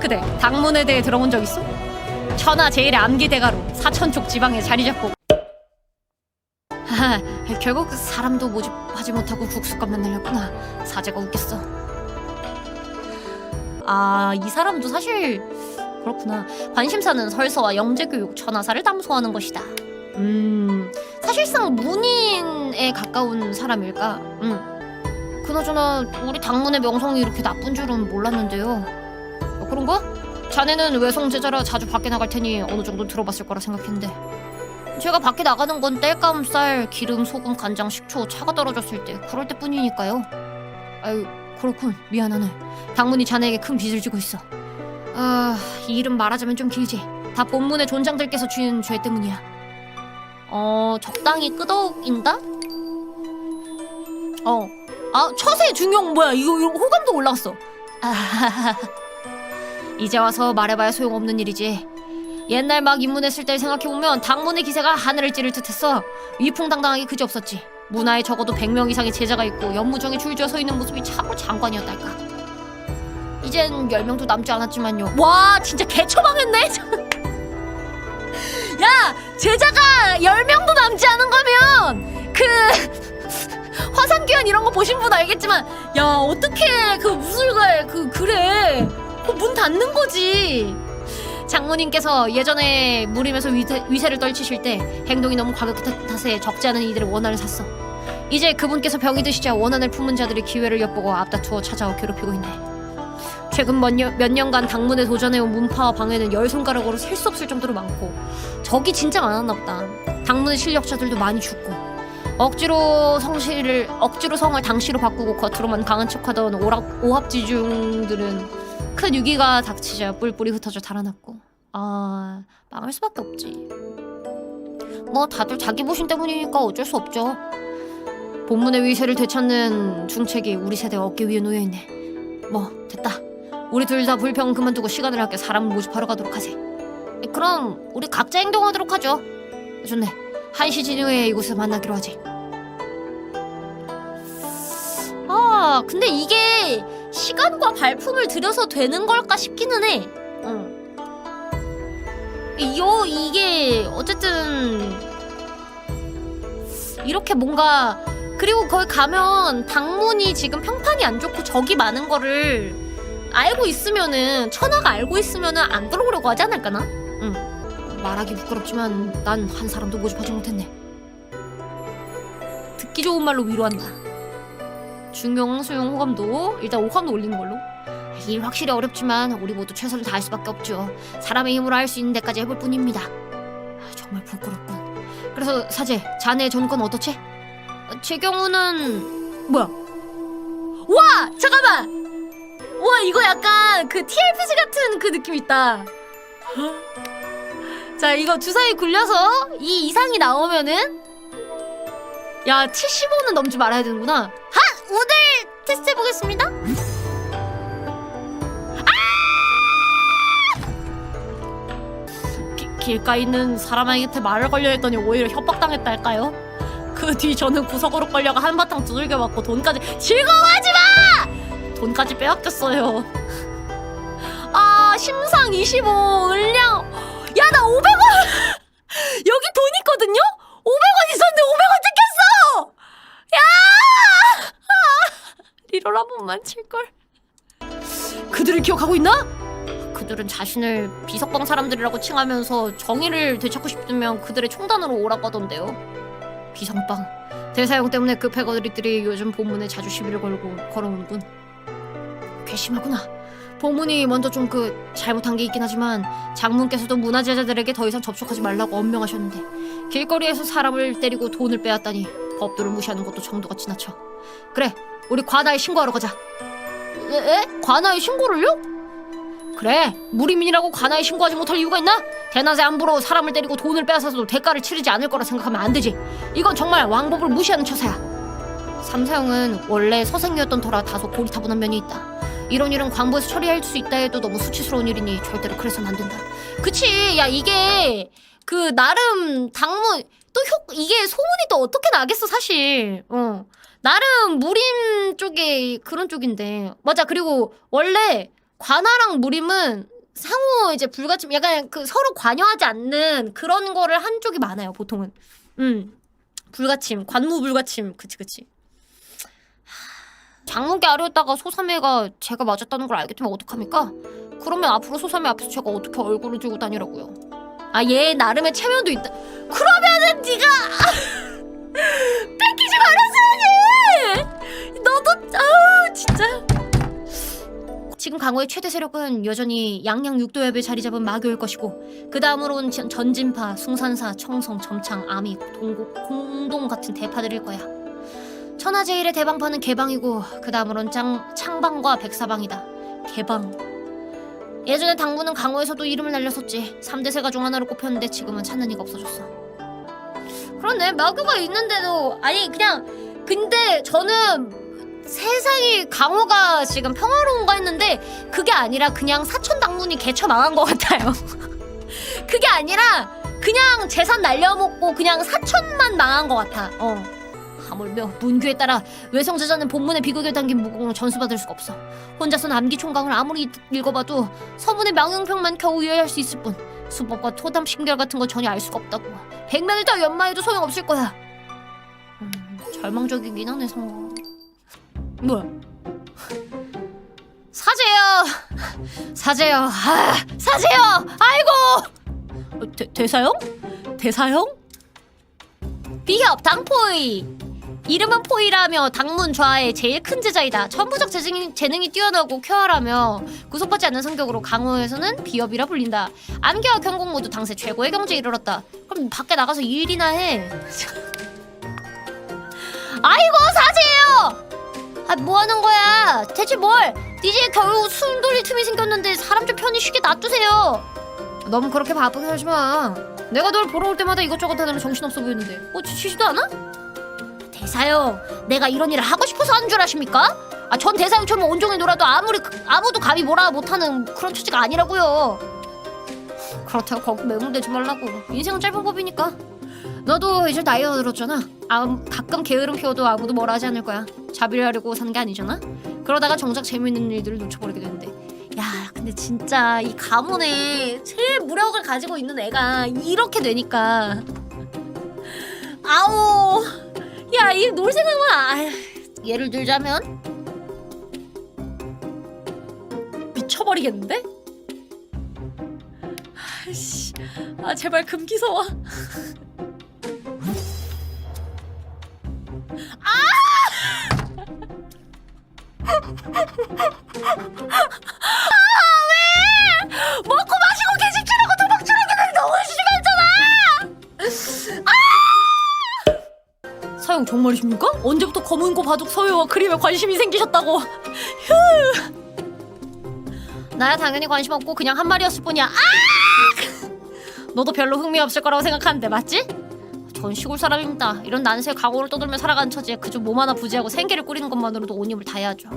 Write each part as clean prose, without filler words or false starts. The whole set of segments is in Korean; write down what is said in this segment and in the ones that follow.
그대 당문에 대해 들어본 적 있어? 천하 제일의 암기대가로 사천쪽 지방에 자리 잡고 하하, 결국 사람도 모집하지 못하고 국수값만 날렸구나. 사제가 웃겼어. 아, 이 사람도 사실 그렇구나. 관심사는 설서와 영재교육, 천하사를 담소하는 것이다. 사실상 문인에 가까운 사람일까? 그나저나 우리 당문의 명성이 이렇게 나쁜 줄은 몰랐는데요. 그런가? 자네는 외성제자라 자주 밖에 나갈 테니 어느 정도 들어봤을 거라 생각했는데 제가 밖에 나가는 건 땔감, 쌀, 기름, 소금, 간장, 식초, 차가 떨어졌을 때 그럴 때뿐이니까요. 아유, 그렇군. 미안하네. 당문이 자네에게 큰 빚을 지고 있어. 아, 이 일은 말하자면 좀 길지. 다 본문의 존장들께서 지은 죄 때문이야. 적당히 끄덕인다? 처세 중용 뭐야? 이거 호감도 올라갔어. 이제 와서 말해봐야 소용없는 일이지. 옛날 막 입문했을 때 생각해보면 당문의 기세가 하늘을 찌를 듯했어. 위풍당당하기 그지없었지. 문화에 적어도 100명 이상의 제자가 있고 연무정에 줄지어 서 있는 모습이 참으로 장관이었달까. 이젠 10명도 남지 않았지만요. 와, 진짜 개처망했네. 야, 제자가 10명도 남지 않은 거면 화산귀환 이런 거 보신 분 알겠지만, 야, 어떻게 무술가에 그래. 문 닫는 거지. 장모님께서 예전에 무림에서 위세를 떨치실 때 행동이 너무 과격한 탓에 적지 않은 이들의 원한을 샀어. 이제 그분께서 병이 드시자 원한을 품은 자들이 기회를 엿보고 앞다투어 찾아와 괴롭히고 있네. 최근 몇 년간 당문에 도전해온 문파와 방해는 10손가락으로 셀 수 없을 정도로 많고 적이 진짜 많았나 보다. 당문의 실력자들도 많이 죽고 억지로 성을 당시로 바꾸고 겉으로만 강한 척하던 오합지중들은 큰 위기가 닥치자 뿔뿔이 흩어져 달아났고 망할 수밖에 없지. 뭐 다들 자기 보신 때문이니까 어쩔 수 없죠. 본문의 위세를 되찾는 중책이 우리 세대 어깨 위에 놓여있네. 뭐 됐다. 우리 둘 다 불평 그만두고 시간을 아껴 사람을 모집하러 가도록 하세. 그럼 우리 각자 행동하도록 하죠. 좋네. 1시 진후에 이곳에서 만나기로 하지. 근데 이게 시간과 발품을 들여서 되는 걸까 싶기는 해. 이게 어쨌든 이렇게 뭔가, 그리고 거기 가면 당문이 지금 평판이 안 좋고 적이 많은 거를 알고 있으면은, 천하가 알고 있으면은 안 들어오려고 하지 않을까나? 말하기 부끄럽지만 난 한 사람도 모집하지 못했네. 듣기 좋은 말로 위로한다. 중용, 수용, 호감도 일단 5감도 올리는 걸로. 일 확실히 어렵지만 우리 모두 최선을 다할 수밖에 없죠. 사람의 힘으로 할 수 있는 데까지 해볼 뿐입니다. 정말 부끄럽군. 그래서 사제, 자네의 전권 어떻지? 제 경우는 뭐야? 와! 잠깐만! 와, 이거 약간 그 TRPG 같은 그 느낌 있다. 자, 이거 주사위 굴려서 이 이상이 나오면은, 야, 75는 넘지 말아야 되는구나. 오늘 테스트 해보겠습니다. 길가에 있는 사람한테 말을 걸려 했더니 오히려 협박당했다 할까요? 그 뒤 저는 구석으로 걸려가 한바탕 두들겨 맞고 돈까지. 즐거워하지 마! 돈까지 빼앗겼어요. 심상 25 을량. 야, 나 500원 여기 돈 있거든요? 500원 있었는데 500원 뜯겼어! 야! 리롤 한 번만 칠걸. 그들을 기억하고 있나? 그들은 자신을 비석방 사람들이라고 칭하면서 정의를 되찾고 싶으면 그들의 총단으로 오라고 하던데요. 비석방. 대사용 때문에 그 패거리들이 요즘 본문에 자주 시비를 걸어오는군. 괘씸하구나. 본문이 먼저 좀 잘못한 게 있긴 하지만 장문께서도 문화재자들에게 더 이상 접촉하지 말라고 엄명하셨는데 길거리에서 사람을 때리고 돈을 빼앗다니 법도를 무시하는 것도 정도가 지나쳐. 그래, 우리 관아에 신고하러 가자. 에? 관아에 신고를요? 그래, 무리민이라고 관아에 신고하지 못할 이유가 있나? 대낮에 함부로 사람을 때리고 돈을 빼앗아서도 대가를 치르지 않을 거라 생각하면 안 되지. 이건 정말 왕법을 무시하는 처사야. 삼사형은 원래 서생이었던 터라 다소 고리타분한 면이 있다. 이런 일은 광부에서 처리할 수 있다 해도 너무 수치스러운 일이니 절대로 그래서는 안 된다. 그치, 야, 이게 나름 당문 또 이게 소문이 또 어떻게 나겠어 사실. 나름 무림 쪽에 그런 쪽인데. 맞아. 그리고 원래 관아랑 무림은 상호 이제 불가침 약간 그 서로 관여하지 않는 그런 거를 한 쪽이 많아요 보통은. 불가침 관무 불가침 그치. 장문기 아래였다가 소삼회가 제가 맞았다는 걸 알게 되면 어떡합니까? 그러면 앞으로 소삼회 앞에서 제가 어떻게 얼굴을 들고 다니라고요? 아 얘 나름의 체면도 있다. 그러면은 네가 뺏기지 말았어야지. 너도 아우 진짜. 지금 강호의 최대 세력은 여전히 양양 육도협에 자리 잡은 마교일 것이고 그 다음으로는 전진파, 숭산사, 청성, 점창, 아미, 동국, 공동 같은 대파들일 거야. 천하제일의 대방파는 개방이고 그 다음으로는 창방과 백사방이다. 개방. 예전에 당부는 강호에서도 이름을 날렸었지. 3대 세가 중 하나로 꼽혔는데 지금은 찾는 이가 없어졌어. 그렇네. 마교가 있는데도 아니 그냥 근데 저는 세상이 강호가 지금 평화로운가 했는데 그게 아니라 그냥 사촌 당문이 개처 망한 것 같아요. 그게 아니라 그냥 재산 날려먹고 그냥 사촌만 망한 것 같아. 하물며 문규에 따라 외성제자는 본문의 비극에 담긴 무공을 전수받을 수가 없어. 혼자서는 암기 총강을 아무리 읽어봐도 서문의 명령평만 겨우 이해할 수 있을 뿐 수법과 토담 신결 같은 거 전혀 알 수가 없다고. 100년을 더 연마해도 소용없을 거야. 절망적이긴 하네 상호. 뭐야? 사제요. 사제요. 아이고. 대사형? 비협 당포의. 이름은 포이라며 당문 좌의 제일 큰 제자이다. 천부적 재능이 뛰어나고 쾌활하며 구속받지 않는 성격으로 강호에서는 비협이라 불린다. 암기와 경공 모두 당세 최고의 경지에 이르렀다. 그럼 밖에 나가서 일이나 해. 아이고 사제예요. 뭐하는 거야? 대체 뭘? 이제 겨우 숨 돌릴 틈이 생겼는데 사람 좀 편히 쉬게 놔두세요. 너무 그렇게 바쁘게 살지 마. 내가 널 보러 올 때마다 이것저것 하느라 정신없어 보이는데 지치지도 않아? 대사요, 내가 이런 일을 하고 싶어서 하는 줄 아십니까? 전 대사형처럼 온종일 놀아도 아무도 감히 뭐라 못하는 그런 처지가 아니라고요. 그렇다고 거기 매몰되지 말라고. 인생은 짧은 법이니까. 너도 이제 나이가 들었잖아. 가끔 게으름 피워도 아무도 뭐라 하지 않을 거야. 자비를 하려고 사는 게 아니잖아. 그러다가 정작 재미있는 일들을 놓쳐버리게 되는데. 야 근데 진짜 이 가문에 제일 무력을 가지고 있는 애가 이렇게 되니까 아우 야 이 놀 생각만 예를 들자면 미쳐버리겠는데? 아이씨 제발 금기서와. 왜? 먹고 마시고 계집질하고 도박질하는 게 너무 심했잖아. 사형 정말이십니까? 언제부터 검은고 바둑 서예와 그림에 관심이 생기셨다고? 휴. 나야 당연히 관심 없고 그냥 한 말이었을 뿐이야. 너도 별로 흥미 없을 거라고 생각하는데 맞지? 전 시골 사람입니다. 이런 난세에 각오를 떠들며 살아가는 처지에 그저 몸 하나 부지하고 생계를 꾸리는 것만으로도 온 힘을 다해야죠.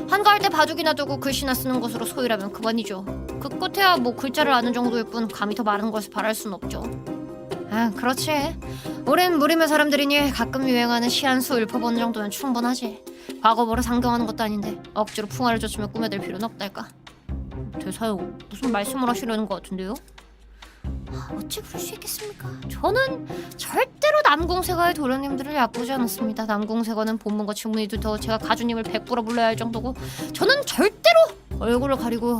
한가할 때 바둑이나 두고 글씨나 쓰는 것으로 소일하면 그만이죠. 그 끝에야 뭐 글자를 아는 정도일 뿐 감히 더 많은 것을 바랄 수는 없죠. 그렇지. 우린 무림의 사람들이니 가끔 유행하는 시 한 수 읊어보는 정도면 충분하지. 과거보를 상경하는 것도 아닌데 억지로 풍화를 쫓으며 꾸며댈 필요는 없달까. 대사요, 무슨 말씀을 하시려는 것 같은데요? 어찌 그럴 수 있겠습니까? 저는 절대로 남궁세가의 도련님들을 얕보지 않았습니다. 남궁세가는 본문과 직문이 두터 제가 가주님을 100% 불러야 할 정도고 저는 절대로 얼굴을 가리고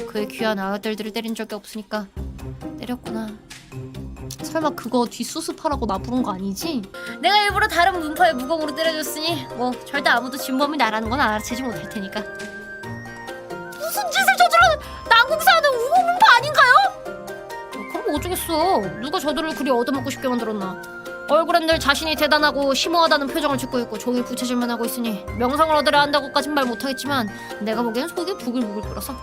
그의 귀한 아들들을 때린 적이 없으니까. 때렸구나. 설마 그거 뒷수습하라고 나 부른 거 아니지? 내가 일부러 다른 문파의 무공으로 때려줬으니 뭐 절대 아무도 진범이 나라는 건 알아채지 못할 테니까. 무슨 짓을 저질러! 남궁세가는 우공문파 아닌가요? 그럼 뭐 어쩌겠어. 누가 저들을 그리 얻어먹고 싶게 만들었나. 얼굴엔 늘 자신이 대단하고 심오하다는 표정을 짓고 있고 종일 부채질만 하고 있으니 명성을 얻으려 한다고까진 말 못하겠지만 내가 보기엔 속이 부글부글 끓어서.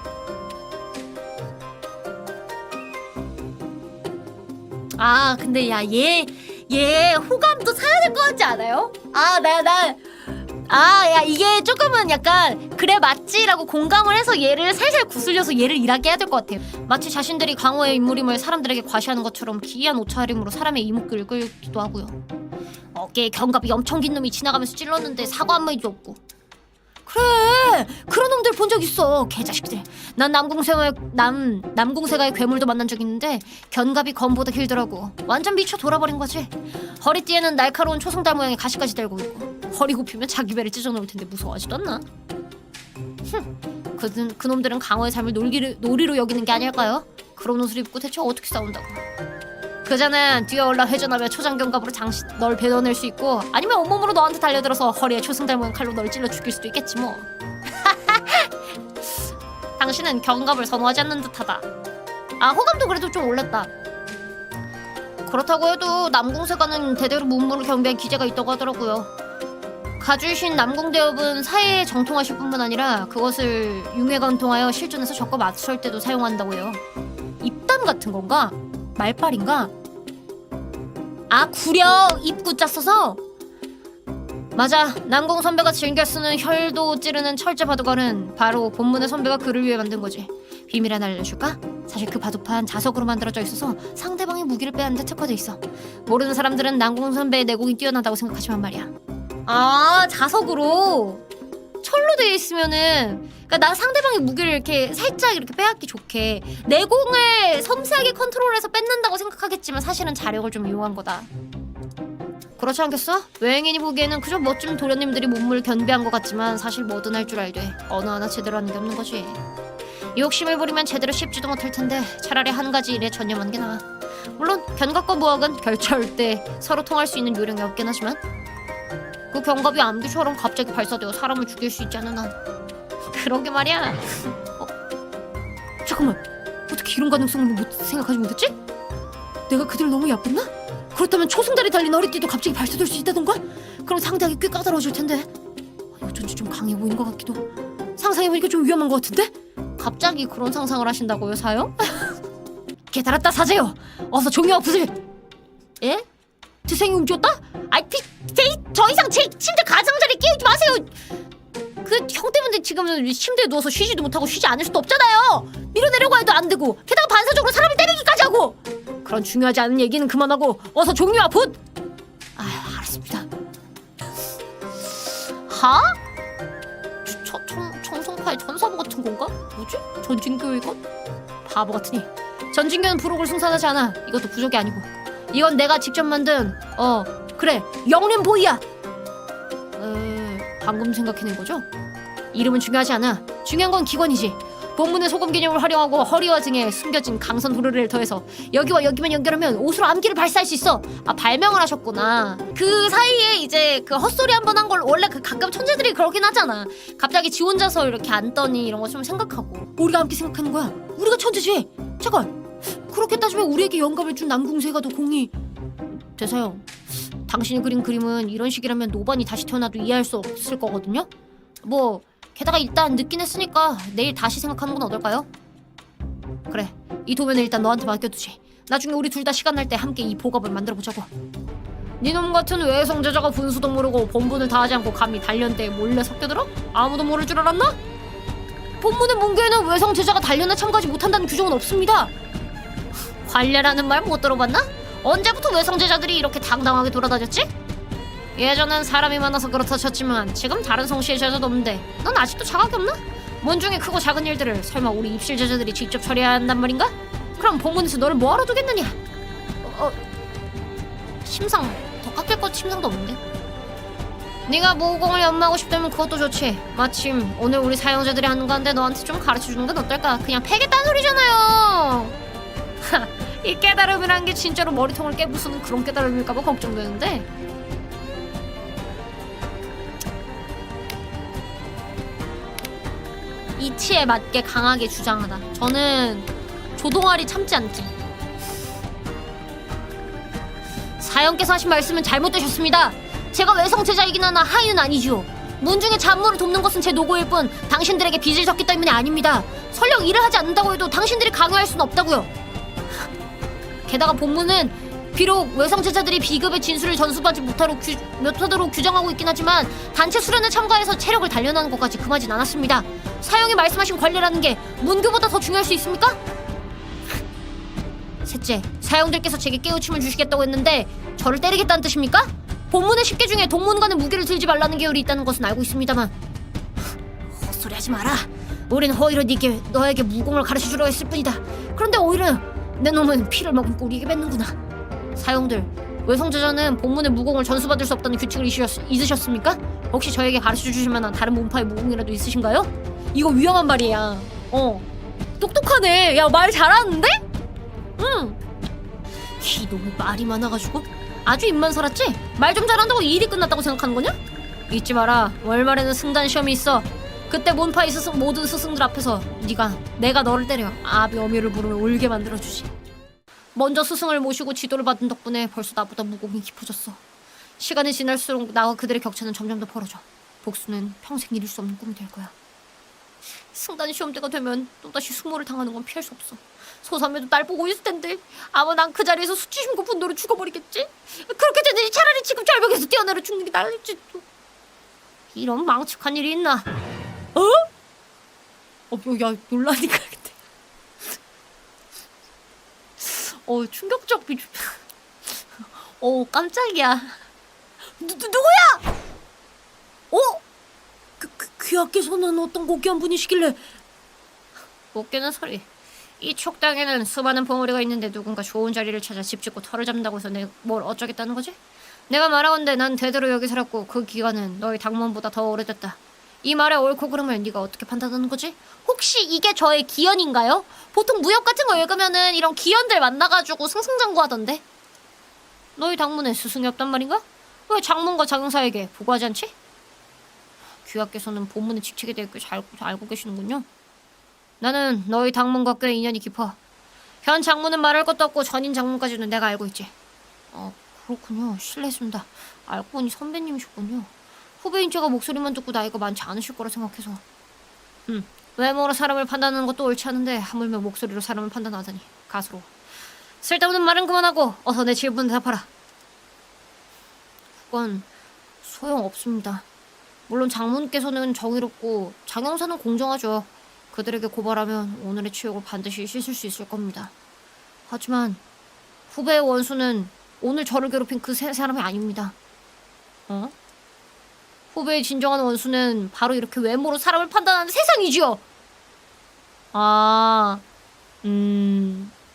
근데 야 얘 호감도 사야 될 것 같지 않아요? 야 이게 조금은 약간 그래 맞지라고 공감을 해서 얘를 살살 구슬려서 얘를 일하게 해야 될 것 같아요. 마치 자신들이 강호의 인물임을 사람들에게 과시하는 것처럼 기이한 옷차림으로 사람의 이목구를 끌기도 하고요. 어깨에 견갑이 엄청 긴 놈이 지나가면서 찔렀는데 사과 한 마디도 없고. 그래, 그런 놈들 본 적 있어. 개자식들. 난 남궁세가의 괴물도 만난 적 있는데 견갑이 검보다 길더라고. 완전 미쳐 돌아버린 거지. 허리띠에는 날카로운 초승달 모양의 가시까지 달고 있고, 허리 굽히면 자기 배를 찢어놓을 텐데 무서워하지도 않나? 그놈들은 강호의 삶을 놀이로 여기는 게 아닐까요? 그런 옷을 입고 대체 어떻게 싸운다고. 그자는 뛰어올라 회전하며 초장경갑으로 널 베어낼 수 있고, 아니면 온몸으로 너한테 달려들어서 허리에 초승달 모양 칼로 널 찔러 죽일 수도 있겠지 뭐. 당신은 경갑을 선호하지 않는 듯하다. 아, 호감도 그래도 좀 올랐다. 그렇다고 해도 남궁세가는 대대로 문무를 경비한 기재가 있다고 하더라고요. 가주이신 남궁대업은 사회에 정통하실 뿐만 아니라 그것을 융해관통하여 실전에서 적과 맞설 때도 사용한다고 해요. 입담 같은 건가? 말빨인가? 아, 구려! 입구자 써서? 맞아, 남궁 선배가 즐겨 쓰는 혈도 찌르는 철제 바둑알은 바로 본문의 선배가 그를 위해 만든 거지. 비밀 하나 알려줄까? 사실 그 바둑판 자석으로 만들어져 있어서 상대방의 무기를 빼앗는 데 특화돼 있어. 모르는 사람들은 남궁 선배의 내공이 뛰어나다고 생각하지만 말이야. 아, 자석으로 철로 되어 있으면은, 그러니까 나 상대방의 무기를 이렇게 살짝 이렇게 빼앗기 좋게 내공을 섬세하게 컨트롤해서 뺏는다고 생각하겠지만 사실은 자력을 좀 이용한 거다. 그렇지 않겠어? 외행인이 보기에는 그저 멋진 도련님들이 몸을 견비한 것 같지만 사실 뭐든 할 줄 알되 어느 하나 제대로 하는 게 없는 거지. 욕심을 부리면 제대로 씹지도 못할 텐데 차라리 한 가지 일에 전념하는 게 나아. 물론 견갑과 무학은 절대 서로 통할 수 있는 요령이 없긴 하지만 그 견갑이 암기처럼 갑자기 발사되어 사람을 죽일 수 있지 않은 한. 그러게 말이야. 잠깐만, 어떻게 이런 가능성을 생각하지 못했지? 내가 그들을 너무 얕봤나? 그렇다면 초승달이 달린 허리띠도 갑자기 발사될 수 있다던가? 그럼 상대하기 꽤 까다로워질 텐데. 어쩐지 좀 강해 보이는 것 같기도. 상상해보니까 좀 위험한 것 같은데? 갑자기 그런 상상을 하신다고요, 사요? 깨달았다, 사제요. 어서 종이와 붓을. 예? 드생이 움직였다? 아이, 저 이상 제 침대 가장자리에 끼우지 마세요. 그 형 때문에 지금은 침대에 누워서 쉬지도 못하고 쉬지 않을 수도 없잖아요. 밀어내려고 해도 안 되고, 게다가 반사적으로 사람을 때리기까지 하고. 그런 중요하지 않은 얘기는 그만하고 어서 종이와 붓. 아, 알았습니다. 하? 청성파의 전사부 같은 건가? 뭐지? 전진교 이건? 바보 같으니. 전진교는 부록을 승산하지 않아. 이것도 부족이 아니고. 이건 내가 직접 만든 그래, 영림 보이야. 방금 생각해낸 거죠? 이름은 중요하지 않아. 중요한 건 기관이지. 본문의 소금 개념을 활용하고 허리와 등에 숨겨진 강선 후르를 더해서 여기와 여기만 연결하면 옷으로 암기를 발사할 수 있어. 아, 발명을 하셨구나. 그 사이에 이제 그 헛소리 한 번 한 걸 원래 그 가끔 천재들이 그러긴 하잖아. 갑자기 지 혼자서 이렇게 앉더니 이런 거 좀 생각하고. 우리가 암기 생각하는 거야. 우리가 천재지. 잠깐, 그렇게 따지면 우리에게 영감을 준 남궁세가도 공이. 대사형, 당신이 그린 그림은 이런 식이라면 노반이 다시 태어나도 이해할 수 없을 거거든요? 뭐 게다가 일단 늦긴 했으니까 내일 다시 생각하는 건 어떨까요? 그래, 이 도면을 일단 너한테 맡겨두지. 나중에 우리 둘 다 시간 날 때 함께 이 보갑을 만들어보자고. 니놈 같은 외성제자가 분수도 모르고 본분을 다하지 않고 감히 단련대에 몰래 섞여들어? 아무도 모를 줄 알았나? 본문의 문교에는 외성제자가 단련에 참가하지 못한다는 규정은 없습니다. 관례라는 말 못 들어봤나? 언제부터 외성제자들이 이렇게 당당하게 돌아다녔지? 예전엔 사람이 많아서 그렇다 쳤지만 지금 다른 성씨의 제자도 없는데 넌 아직도 자각이 없나? 문중에 크고 작은 일들을 설마 우리 입실 제자들이 직접 처리해야 한단 말인가? 그럼 본문에서 너를 뭐하러 두겠느냐? 심상, 더 깎일 것 심상도 없는데? 네가 모공을 연마하고 싶다면 그것도 좋지. 마침 오늘 우리 사용자들이 하는 건데 너한테 좀 가르쳐주는 건 어떨까? 그냥 패겠다는 소리잖아요. 이 깨달음이란 게 진짜로 머리통을 깨부수는 그런 깨달음일까봐 걱정되는데. 이치에 맞게 강하게 주장하다. 저는 조동아리 참지 않지. 사형께서 하신 말씀은 잘못되셨습니다. 제가 외성제자이긴 하나 하인은 아니죠. 문중의 잡무를 돕는 것은 제 노고일 뿐 당신들에게 빚을 졌기 때문에 아닙니다. 설령 일을 하지 않는다고 해도 당신들이 강요할 수는 없다고요. 게다가 본문은 비록 외성제자들이 비급의 진술을 전수받지 못하도록 규정하고 있긴 하지만 단체 수련에 참가해서 체력을 단련하는 것까지 금하진 않았습니다. 사형이 말씀하신 관례라는 게 문교보다 더 중요할 수 있습니까? 셋째, 사형들께서 제게 깨우침을 주시겠다고 했는데 저를 때리겠다는 뜻입니까? 본문의 10개 중에 동문관의 무기를 들지 말라는 계율이 있다는 것은 알고 있습니다만 하지 마라. 우린 오히려 너에게 무공을 가르쳐주려 했을 뿐이다. 그런데 오히려 내 놈은 피를 머금고 우리에게 뱉는구나. 사형들, 외성제자는 본문의 무공을 전수받을 수 없다는 규칙을 잊으셨습니까? 혹시 저에게 가르쳐주실 만한 다른 문파의 무공이라도 있으신가요? 이거 위험한 말이야. 똑똑하네. 야, 말 잘하는데? 응. 이놈이 말이 많아가지고 아주 입만 살았지? 말 좀 잘한다고 일이 끝났다고 생각하는 거냐? 잊지 마라. 월말에는 승단 시험이 있어. 그때 문파의 모든 스승들 앞에서 내가 너를 때려 아비 어미를 부르며 울게 만들어주지. 먼저 스승을 모시고 지도를 받은 덕분에 벌써 나보다 무공이 깊어졌어. 시간이 지날수록 나와 그들의 격차는 점점 더 벌어져. 복수는 평생 이룰 수 없는 꿈이 될 거야. 승단 시험 때가 되면 또다시 수모를 당하는 건 피할 수 없어. 소삼매도 날 보고 있을 텐데 아마 난 그 자리에서 수치심과 분노로 죽어버리겠지? 그렇게 되더니 차라리 지금 절벽에서 뛰어내려 죽는 게 나을지. 이런 망측한 일이 있나? 야, 놀라니까 근데. 충격적 비주. 깜짝이야. 누구야? 귀하께서는 어떤 고귀한 분이시길래? 웃기는 소리. 이 촉당에는 수많은 봉우리가 있는데 누군가 좋은 자리를 찾아 집 짓고 터를 잡는다고 해서 내가 뭘 어쩌겠다는 거지? 내가 말하건대 난 대대로 여기 살았고 그 기간은 너희 당문보다 더 오래됐다. 이 말의 옳고 그름을 네가 어떻게 판단하는 거지? 혹시 이게 저의 기연인가요? 보통 무협 같은 거 읽으면은 이런 기연들 만나가지고 승승장구하던데. 너희 당문에 스승이 없단 말인가? 왜 장문과 장사에게 보고하지 않지? 귀하께서는 본문의 직책에 대해 꽤 잘 알고 계시는군요. 나는 너희 당문과 꽤 인연이 깊어. 현 장문은 말할 것도 없고 전인 장문까지는 내가 알고 있지. 그렇군요. 실례했습니다. 알고 보니 선배님이셨군요. 후배인 제가 목소리만 듣고 나이가 많지 않으실 거라 생각해서. 외모로 사람을 판단하는 것도 옳지 않은데 하물며 목소리로 사람을 판단하다니 가스로워. 쓸데없는 말은 그만하고 어서 내 질문 대답하라. 그건 소용없습니다. 물론 장문께서는 정의롭고 장영사는 공정하죠. 그들에게 고발하면 오늘의 치욕을 반드시 씻을 수 있을 겁니다. 하지만 후배의 원수는 오늘 저를 괴롭힌 그 세 사람이 아닙니다. 후배의 진정한 원수는 바로 이렇게 외모로 사람을 판단하는 세상이지요.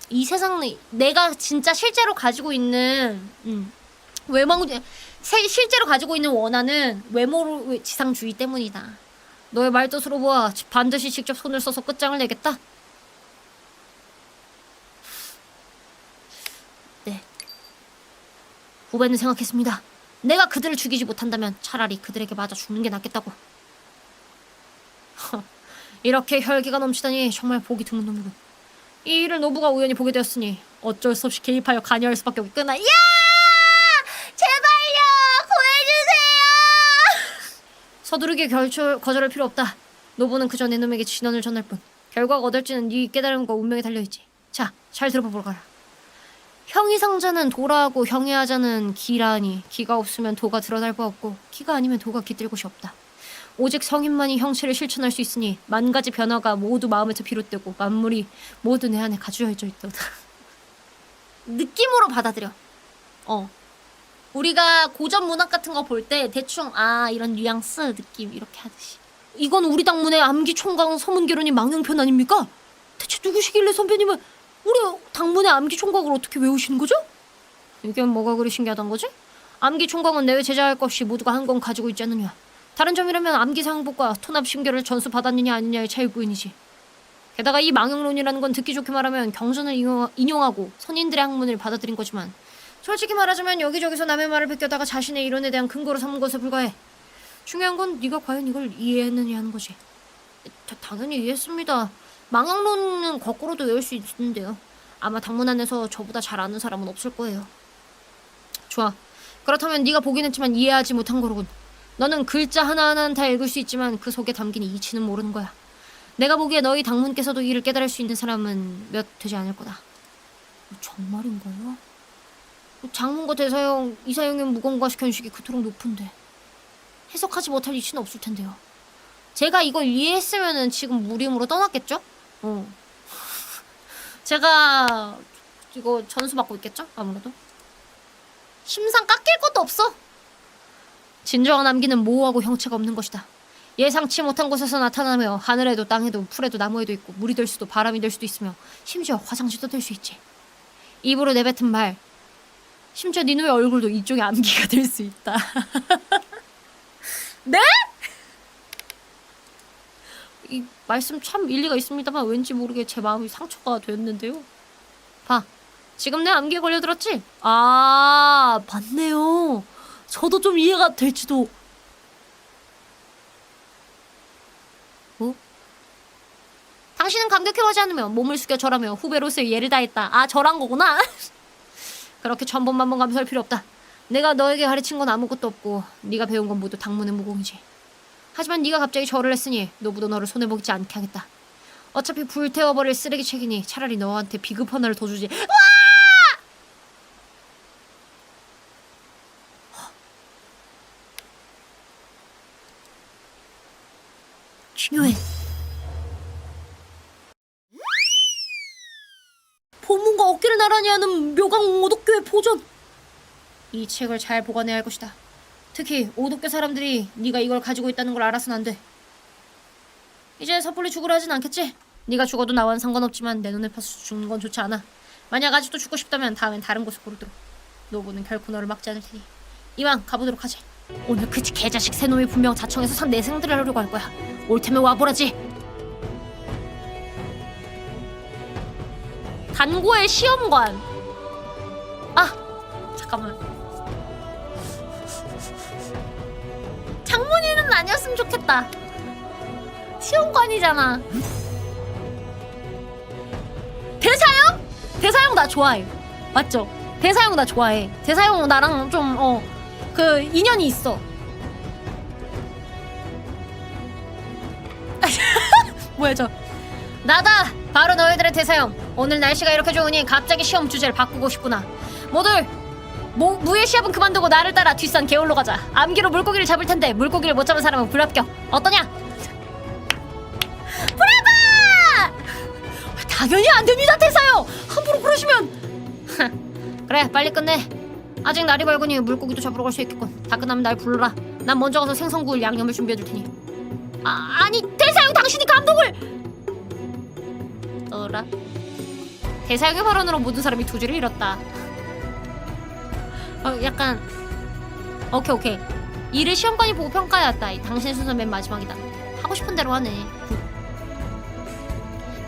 이 세상은 내가 진짜 실제로 가지고 있는 실제로 가지고 있는 원한은 외모로 지상주의 때문이다. 너의 말뜻으로 보아 반드시 직접 손을 써서 끝장을 내겠다. 네. 후배는 생각했습니다. 내가 그들을 죽이지 못한다면 차라리 그들에게 맞아 죽는 게 낫겠다고. 이렇게 혈기가 넘치다니 정말 보기 드문 놈이군. 이 일을 노부가 우연히 보게 되었으니 어쩔 수 없이 개입하여 관여할 수밖에 없구나. 야! 제발요! 구해주세요! 서두르게 거절할 필요 없다. 노부는 그저 내 놈에게 진언을 전할 뿐. 결과가 어떨지는 네 깨달음과 운명에 달려있지. 자, 잘 들어보거라. 형이 상자는 도라하고 형이 하자는 기라하니 기가 없으면 도가 드러날 바 없고 기가 아니면 도가 깃들 곳이 없다. 오직 성인만이 형체를 실천할 수 있으니 만 가지 변화가 모두 마음에서 비롯되고 만물이 모두 내 안에 가주어져 있도다. 느낌으로 받아들여. 우리가 고전 문학 같은 거 볼 때 대충 이런 뉘앙스 느낌 이렇게 하듯이. 이건 우리 당문의 암기 총각 서문결혼이 망형편 아닙니까? 대체 누구시길래 선배님은 우리 당문의 암기 총각을 어떻게 외우시는 거죠? 이게 뭐가 그리 신기하단 거지? 암기 총각은 내외 제자할 것 없이 모두가 한 권 가지고 있지 않느냐. 다른 점이라면 암기 상복과 토납 심결을 전수 받았느냐 아니냐의 차일 뿐이지. 게다가 이 망형론이라는 건 듣기 좋게 말하면 경전을 인용하고 선인들의 학문을 받아들인 거지만 솔직히 말하자면 여기저기서 남의 말을 베껴다가 자신의 이론에 대한 근거로 삼은 것에 불과해. 중요한 건 네가 과연 이걸 이해했느냐 하는 거지. 당연히 이해했습니다. 망형론은 거꾸로도 외울 수 있는데요. 아마 당문 안에서 저보다 잘 아는 사람은 없을 거예요. 좋아. 그렇다면 네가 보긴 했지만 이해하지 못한 거로군. 너는 글자 하나하나는 다 읽을 수 있지만 그 속에 담긴 이치는 모르는 거야. 내가 보기에 너희 당문께서도 이를 깨달을 수 있는 사람은 몇 되지 않을 거다. 정말인가요? 장문과 대사형, 이사형의 무공과 견식이 그토록 높은데 해석하지 못할 이치는 없을 텐데요. 제가 이걸 이해했으면은 지금 무림으로 떠났겠죠? 제가 이거 전수 받고 있겠죠? 아무래도 심상 깎일 것도 없어. 진정한 암기는 모호하고 형체가 없는 것이다. 예상치 못한 곳에서 나타나며 하늘에도 땅에도 풀에도 나무에도 있고 물이 될 수도 바람이 될 수도 있으며 심지어 화장실도 될 수 있지. 입으로 내뱉은 말, 심지어 니누의 얼굴도 이쪽에 암기가 될 수 있다. 네? 이 말씀 참 일리가 있습니다만 왠지 모르게 제 마음이 상처가 되었는데요. 봐, 지금 내 암기에 걸려들었지? 아, 맞네요. 저도 좀 이해가 될지도. 뭐? 당신은 감격해하지 않으며 몸을 숙여 절하며 후배로서의 예를 다했다. 아, 절한 거구나. 그렇게 천번만번 감사할 필요 없다. 내가 너에게 가르친 건 아무것도 없고 네가 배운 건 모두 당문의 무공이지. 하지만 네가 갑자기 절을 했으니 노부도 너를 손해보지 않게 하겠다. 어차피 불태워버릴 쓰레기책이니 차라리 너한테 비급 하나를 더 주지. 와! 중요해. 본문과 어깨를 나란히 하는 묘강 오독교의 보존. 이 책을 잘 보관해야 할 것이다. 특히 오독교 사람들이 네가 이걸 가지고 있다는 걸 알아서는 안 돼. 이제 섣불리 죽으려 하진 않겠지? 네가 죽어도 나와는 상관없지만 내 눈에 파서 죽는 건 좋지 않아. 만약 아직도 죽고 싶다면 다음엔 다른 곳을 고르도록. 노부는 결코 너를 막지 않을 테니 이만 가보도록 하지. 오늘 그 개자식 새놈이 분명 자청에서 산 내생들을 하려고 할 거야. 올 테면 와보라지. 단고의 시험관. 아, 잠깐만. 장문이는 아니었으면 좋겠다. 시험관이잖아. 대사형? 대사형 나 좋아해. 맞죠? 대사형 나 좋아해. 대사형 나랑 좀 그 인연이 있어. 뭐야 저. 나다. 바로 너희들의 대사형. 오늘 날씨가 이렇게 좋으니 갑자기 시험 주제를 바꾸고 싶구나. 모두 무예 시합은 그만두고 나를 따라 뒷산 개울로 가자. 암기로 물고기를 잡을 텐데 물고기를 못 잡은 사람은 불합격. 어떠냐? 브라바! 당연히 안 됩니다, 대사형. 함부로 그러시면. 그래, 빨리 끝내. 아직 날이 밝으니 물고기도 잡으러 갈 수 있겠군. 다 끝나면 날 불러라. 난 먼저 가서 생선 구울 양념을 준비해둘 테니. 아니 대사형 당신이 감독을. 어라? 대사형의 발언으로 모든 사람이 투지를 잃었다. 약간 오케이. 이를 시험관이 보고 평가해야 왔다. 당신 순서 맨 마지막이다. 하고 싶은 대로 하네.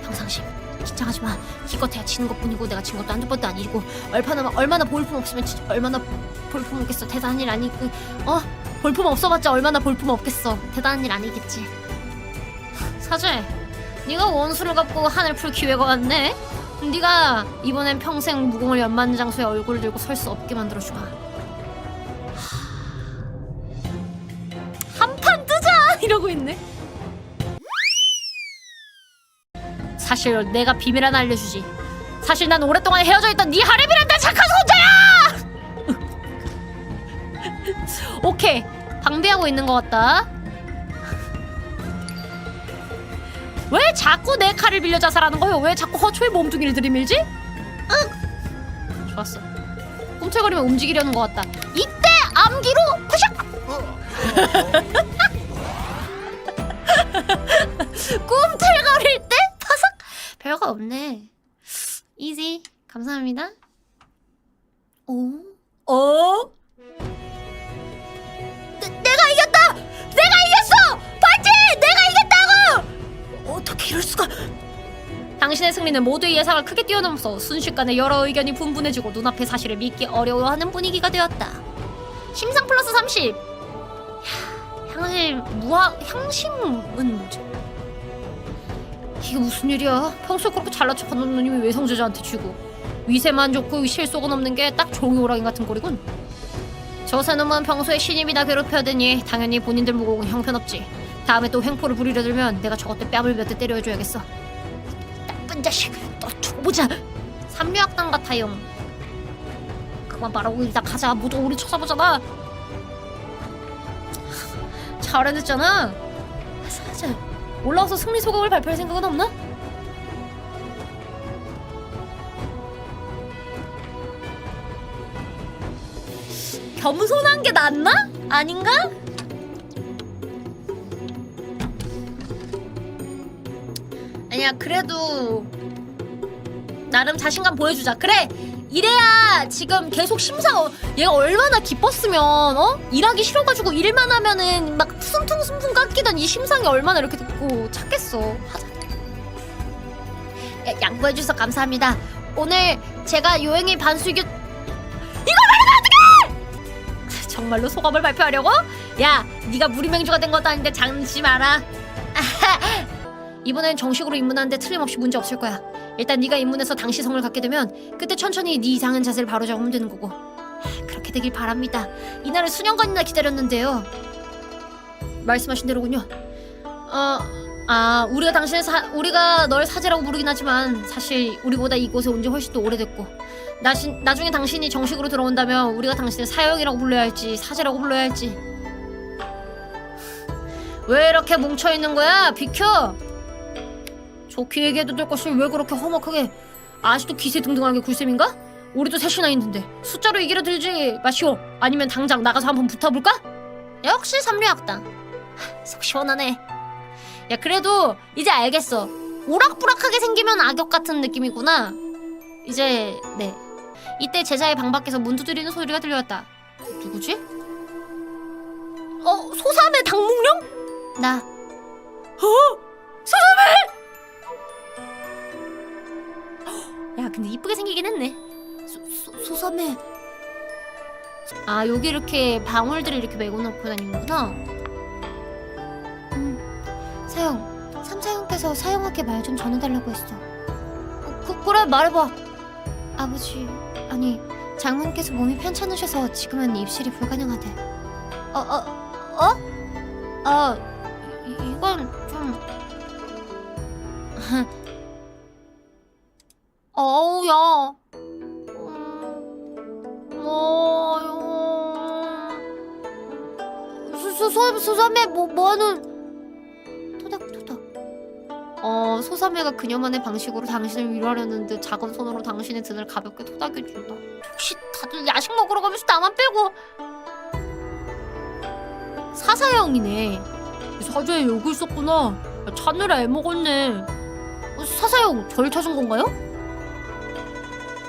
평상심 긴장하지 마. 기껏해야 지는 것뿐이고 내가 진 것도 한두 번도 아니고 얼마나 볼품 없으면 얼마나 볼품 없겠어. 대단한 일 아니고 볼품 없어봤자 얼마나 볼품 없겠어. 대단한 일 아니겠지. 사죄. 네가 원수를 갚고 하늘 풀 기회가 왔네. 네가 이번엔 평생 무공을 연맞는 장소에 얼굴을 들고 설 수 없게 만들어주마. 한판 뜨자! 이러고 있네. 사실 내가 비밀 하나 알려주지. 사실 난 오랫동안 헤어져 있던 네 하렘이란다. 착한 손자야! 오케이. 방비하고 있는 것 같다. 왜 자꾸 내 칼을 빌려 자살하는 거요? 왜 자꾸 허초의 몸뚱이를 들이밀지? 좋았어. 꿈틀거리며 움직이려는 것 같다. 이때 암기로 푸샥! 꿈틀거릴 때 파삭! 별거 없네. 이지. 감사합니다. 내가 이겼다! 내가 이겼어! 봤지? 내가 이겼다고! 어떻게 이럴 수가? 당신의 승리는 모두의 예상을 크게 뛰어넘어서 순식간에 여러 의견이 분분해지고 눈앞의 사실을 믿기 어려워하는 분위기가 되었다. 심상 플러스 30. 향심은 뭐지? 이게 무슨 일이야? 평소에 그렇게 잘난 척하는 누님이 외성제자한테 쥐고 위세만 좋고 실속은 없는 게 딱 종이오라기 같은 꼴이군. 저 새놈은 평소에 신임이나 괴롭혀대니 당연히 본인들 무고는 형편없지. 다음에 또 횡포를 부리려 들면 내가 저것들 뺨을 몇 대 때려줘야겠어. 나쁜 자식, 너 두고 보자. 삼류학당 같아요. 그만 말하고 일단 가자. 모두 우리 쳐다보잖아. 잘해냈잖아. 사자, 올라와서 승리 소감을 발표할 생각은 없나? 겸손한 게 낫나? 아닌가? 아니야. 그래도 나름 자신감 보여주자. 그래. 이래야 지금 계속 얘가 얼마나 기뻤으면 일하기 싫어가지고 일만 하면은 막 숨퉁숨퉁 깎이던 이 심상이 얼마나 이렇게 듣고 찾겠어. 하자. 양보해주셔서 감사합니다. 오늘 제가 요행이 반수교 이거 말하면 어떡해! 정말로 소감을 발표하려고? 야, 네가 무리맹주가 된 것도 아닌데 장난치지 마라. 이번엔 정식으로 입문하는데 틀림없이 문제 없을 거야. 일단 네가 입문해서 당시성을 갖게 되면 그때 천천히 네 이상한 자세를 바로잡으면 되는 거고. 그렇게 되길 바랍니다. 이날을 수년간이나 기다렸는데요. 말씀하신 대로군요. 우리가 널 사제라고 부르긴 하지만 사실 우리보다 이곳에 온 지 훨씬 더 오래됐고 나중에 당신이 정식으로 들어온다면 우리가 당신을 사형이라고 불러야 할지 사제라고 불러야 할지. 왜 이렇게 뭉쳐있는 거야? 비켜! 좋게 얘기해도 될 것을 왜 그렇게 험악하게 아직도 기세등등하게 굴셈인가? 우리도 셋이나 있는데 숫자로 이기려 들지 마시오. 아니면 당장 나가서 한번 붙어볼까? 역시 삼류학당. 속 시원하네. 야, 그래도 이제 알겠어. 오락부락하게 생기면 악역 같은 느낌이구나. 이제 네. 이때 제자의 방 밖에서 문 두드리는 소리가 들려왔다. 누구지? 소삼의 당묵령? 나. 소삼의! 야, 근데 이쁘게 생기긴 했네. 소삼의. 아, 여기 이렇게 방울들을 이렇게 메고 놓고 다니는구나. 사형, 삼사형께서 사형하게 말 좀 전해달라고 했어. 그래, 말해봐. 아버지, 아니, 장모님께서 몸이 편찮으셔서 지금은 입실이 불가능하대. 이건 좀... 어우, 야. 소삼의 뭐하는... 토닥토닥. 소삼애가 그녀만의 방식으로 당신을 위로하려는 듯 작은 손으로 당신의 등을 가볍게 토닥여준다. 혹시 다들 야식 먹으러 가면서 나만 빼고... 사사형이네. 사자에 여기 있었구나. 찾느라 애먹었네. 사사형, 절 찾은 건가요?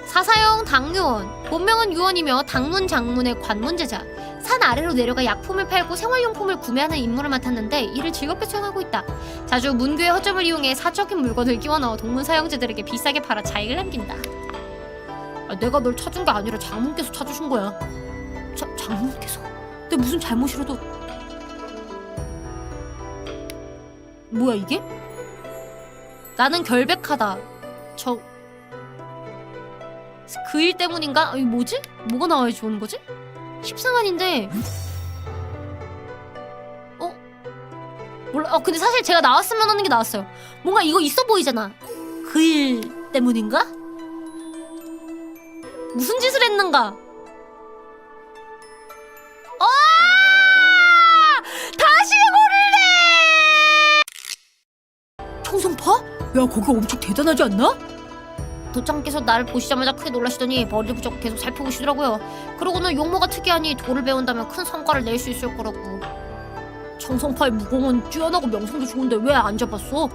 사사형 당유원. 본명은 유원이며 당문 장문의 관문제자. 산 아래로 내려가 약품을 팔고 생활용품을 구매하는 임무를 맡았는데 이를 즐겁게 수행하고 있다. 자주 문교의 허점을 이용해 사적인 물건을 끼워 넣어 동문 사형제들에게 비싸게 팔아 자익을 남긴다. 내가 널 찾은 게 아니라 장문께서 찾으신 거야. 장문께서? 근데 무슨 잘못이라도... 뭐야 이게? 나는 결백하다. 그 일 때문인가? 이거 뭐지? 뭐가 나와야 좋은 거지? 십상한인데. 몰라. 근데 사실 제가 나왔으면 하는 게 나왔어요. 뭔가 이거 있어 보이잖아. 그 일 때문인가? 무슨 짓을 했는가? 다시 고를래! 청성파? 야, 거기 엄청 대단하지 않나? 도장께서 나를 보시자마자 크게 놀라시더니 머리를 부쩍 계속 살펴보시더라고요. 그러고는 용모가 특이하니 도를 배운다면 큰 성과를 낼 수 있을 거라고. 청성파의 무공은 뛰어나고 명성도 좋은데 왜 안 잡았어?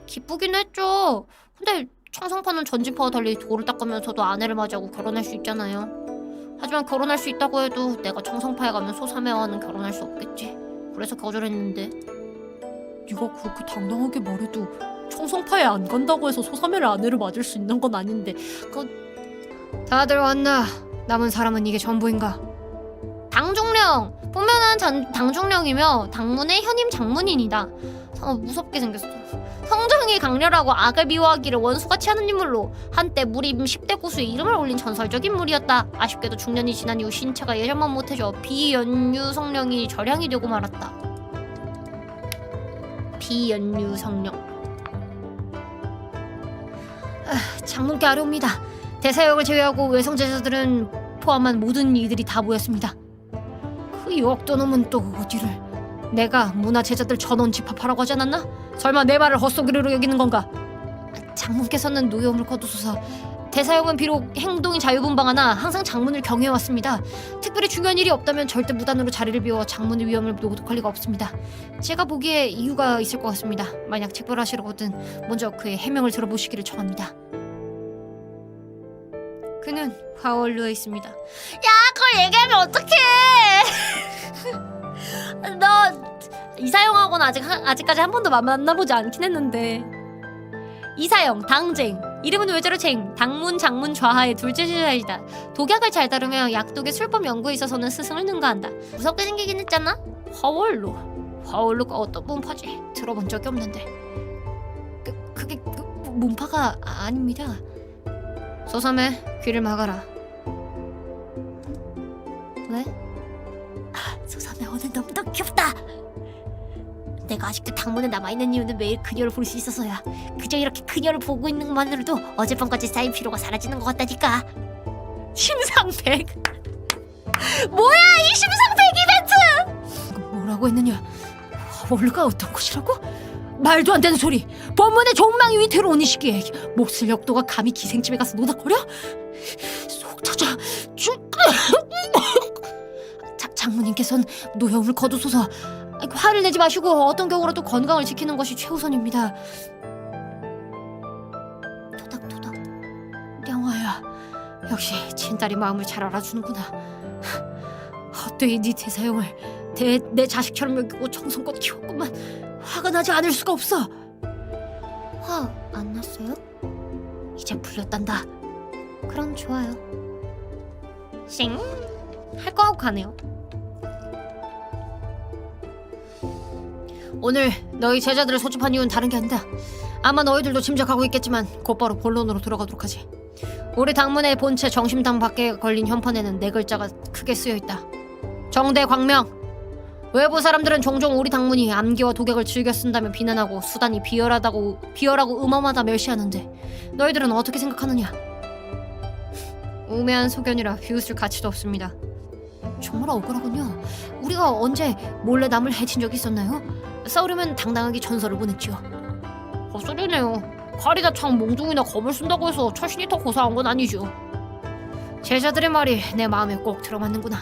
기쁘긴 했죠. 근데 청성파는 전지파와 달리 도를 닦으면서도 아내를 맞이하고 결혼할 수 있잖아요. 하지만 결혼할 수 있다고 해도 내가 청성파에 가면 소삼애와는 결혼할 수 없겠지. 그래서 거절했는데. 네가 그렇게 당당하게 말해도 청성파에 안 간다고 해서 소삼애를 아내를 맞을 수 있는 건 아닌데. 다들 왔나? 남은 사람은 이게 전부인가? 당종령! 보면은 당종령이며 당문의 현임 장문인이다. 무섭게 생겼어. 성정이 강렬하고 악을 미워하기를 원수같이 하는 인물로 한때 무림 10대 고수의 이름을 올린 전설적인 인물이었다. 아쉽게도 중년이 지난 이후 신체가 예전만 못해져 비연유 성령이 절향이 되고 말았다. 비연유 성령. 장문께 아뢰옵니다. 대사역을 제외하고 외성제자들은 포함한 모든 이들이 다 모였습니다. 그 역도놈은 또 어디를? 내가 문화제자들 전원 집합하라고 하지 않았나? 설마 내 말을 헛소리로 여기는 건가? 장문께서는 노여움을 거두소서 대사형은 비록 행동이 자유분방하나 항상 장문을 경외해왔습니다. 특별히 중요한 일이 없다면 절대 무단으로 자리를 비워 장문의 위험을 노독할 리가 없습니다. 제가 보기에 이유가 있을 것 같습니다. 만약 책벌하시려거든 먼저 그의 해명을 들어보시기를 청합니다. 그는 화를 누워 있습니다. 야, 그걸 얘기하면 어떡해! 너 이사영하고는 아직까지 한 번도 만나보지 않긴 했는데. 이사영, 당쟁. 이름은 외제로쟁. 당문, 장문 좌하의 둘째 제자이다. 독약을 잘 다루며 약독의 술법 연구에 있어서는 스승을 능가한다. 무섭게 생기긴 했잖아? 화월루가 어떤 문파지? 들어본 적이 없는데. 그게 문파가 아닙니다. 소삼해, 귀를 막아라. 왜? 소삼해, 오늘 너무 귀엽다. 내가 아직도 당문에 남아있는 이유는 매일 그녀를 볼 수 있어서야. 그저 이렇게 그녀를 보고 있는 것만으로도 어젯밤까지 쌓인 피로가 사라지는 것 같다니까. 심상백. 뭐야 이 심상백 이벤트! 뭐라고 했느냐? 원루가 어떤 곳이라고? 말도 안 되는 소리. 법문의 종망이 위태로 오는 시기에 몹쓸 역도가 감히 기생집에 가서 노닥거려? 속 터져. 장모님께서는 노여움을 거두소서. 화를 내지 마시고 어떤 경우라도 건강을 지키는 것이 최우선입니다. 토닥토닥. 영화야, 역시 친딸이 마음을 잘 알아주는구나. 헛되이 네 대사형을 내 자식처럼 여기고 정성껏 키웠구만. 화가 나지 않을 수가 없어. 화 안 났어요? 이제 풀렸단다. 그럼 좋아요. 싱. 할 거 하고 가네요. 오늘 너희 제자들을 소집한 이유는 다른 게 아니다. 아마 너희들도 짐작하고 있겠지만 곧바로 본론으로 들어가도록 하지. 우리 당문의 본체 정심당 밖에 걸린 현판에는 4글자가 크게 쓰여있다. 정대 광명. 외부 사람들은 종종 우리 당문이 암기와 독약을 즐겨 쓴다며 비난하고 수단이 비열하고 음험하다 멸시하는데 너희들은 어떻게 생각하느냐? 우매한 소견이라 비웃을 가치도 없습니다. 정말 억울하군요. 우리가 언제 몰래 남을 해친 적이 있었나요? 싸우려면 당당하게 전설을 보냈지요. 헛소리네요. 칼이나 창, 몽둥이나 검을 쓴다고 해서 처신이 더 고사한 건 아니죠. 제자들의 말이 내 마음에 꼭 들어맞는구나.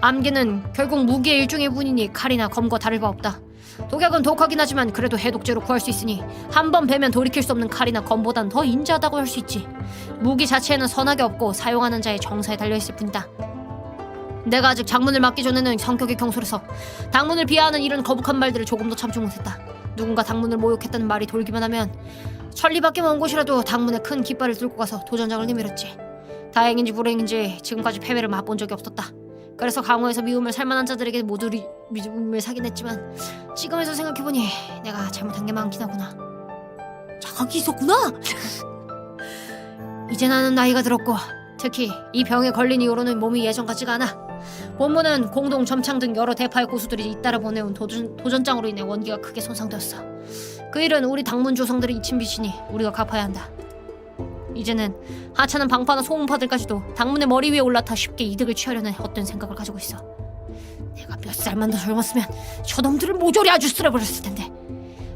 암기는 결국 무기의 일종의 뿐이니 칼이나 검과 다를 바 없다. 독약은 독하긴 하지만 그래도 해독제로 구할 수 있으니 한 번 베면 돌이킬 수 없는 칼이나 검보단 더 인자하다고 할 수 있지. 무기 자체에는 선악이 없고 사용하는 자의 정사에 달려있을 뿐이다. 내가 아직 장문을 맡기 전에는 성격이 경솔해서 당문을 비하하는 이런 거북한 말들을 조금도 참지 못했다. 누군가 당문을 모욕했다는 말이 돌기만 하면 천리 밖에 먼 곳이라도 당문에 큰 깃발을 들고 가서 도전장을 내밀었지. 다행인지 불행인지 지금까지 패배를 맛본 적이 없었다. 그래서 강호에서 미움을 살만한 자들에게 모두 미움을 사긴 했지만 지금에서 생각해보니 내가 잘못한 게 많긴 하구나. 자각이 있었구나. 이제 나는 나이가 들었고 특히 이 병에 걸린 이후로는 몸이 예전 같지가 않아. 본문은 공동, 점창 등 여러 대파의 고수들이 잇따라 보내온 도전장으로 인해 원기가 크게 손상되었어. 그 일은 우리 당문 조상들의 잊힌 빚이니 우리가 갚아야 한다. 이제는 하찮은 방파나 소문파들까지도 당문의 머리 위에 올라타 쉽게 이득을 취하려는 헛된 생각을 가지고 있어. 내가 몇 살만 더 젊었으면 저놈들을 모조리 아주 쓸어버렸을 텐데.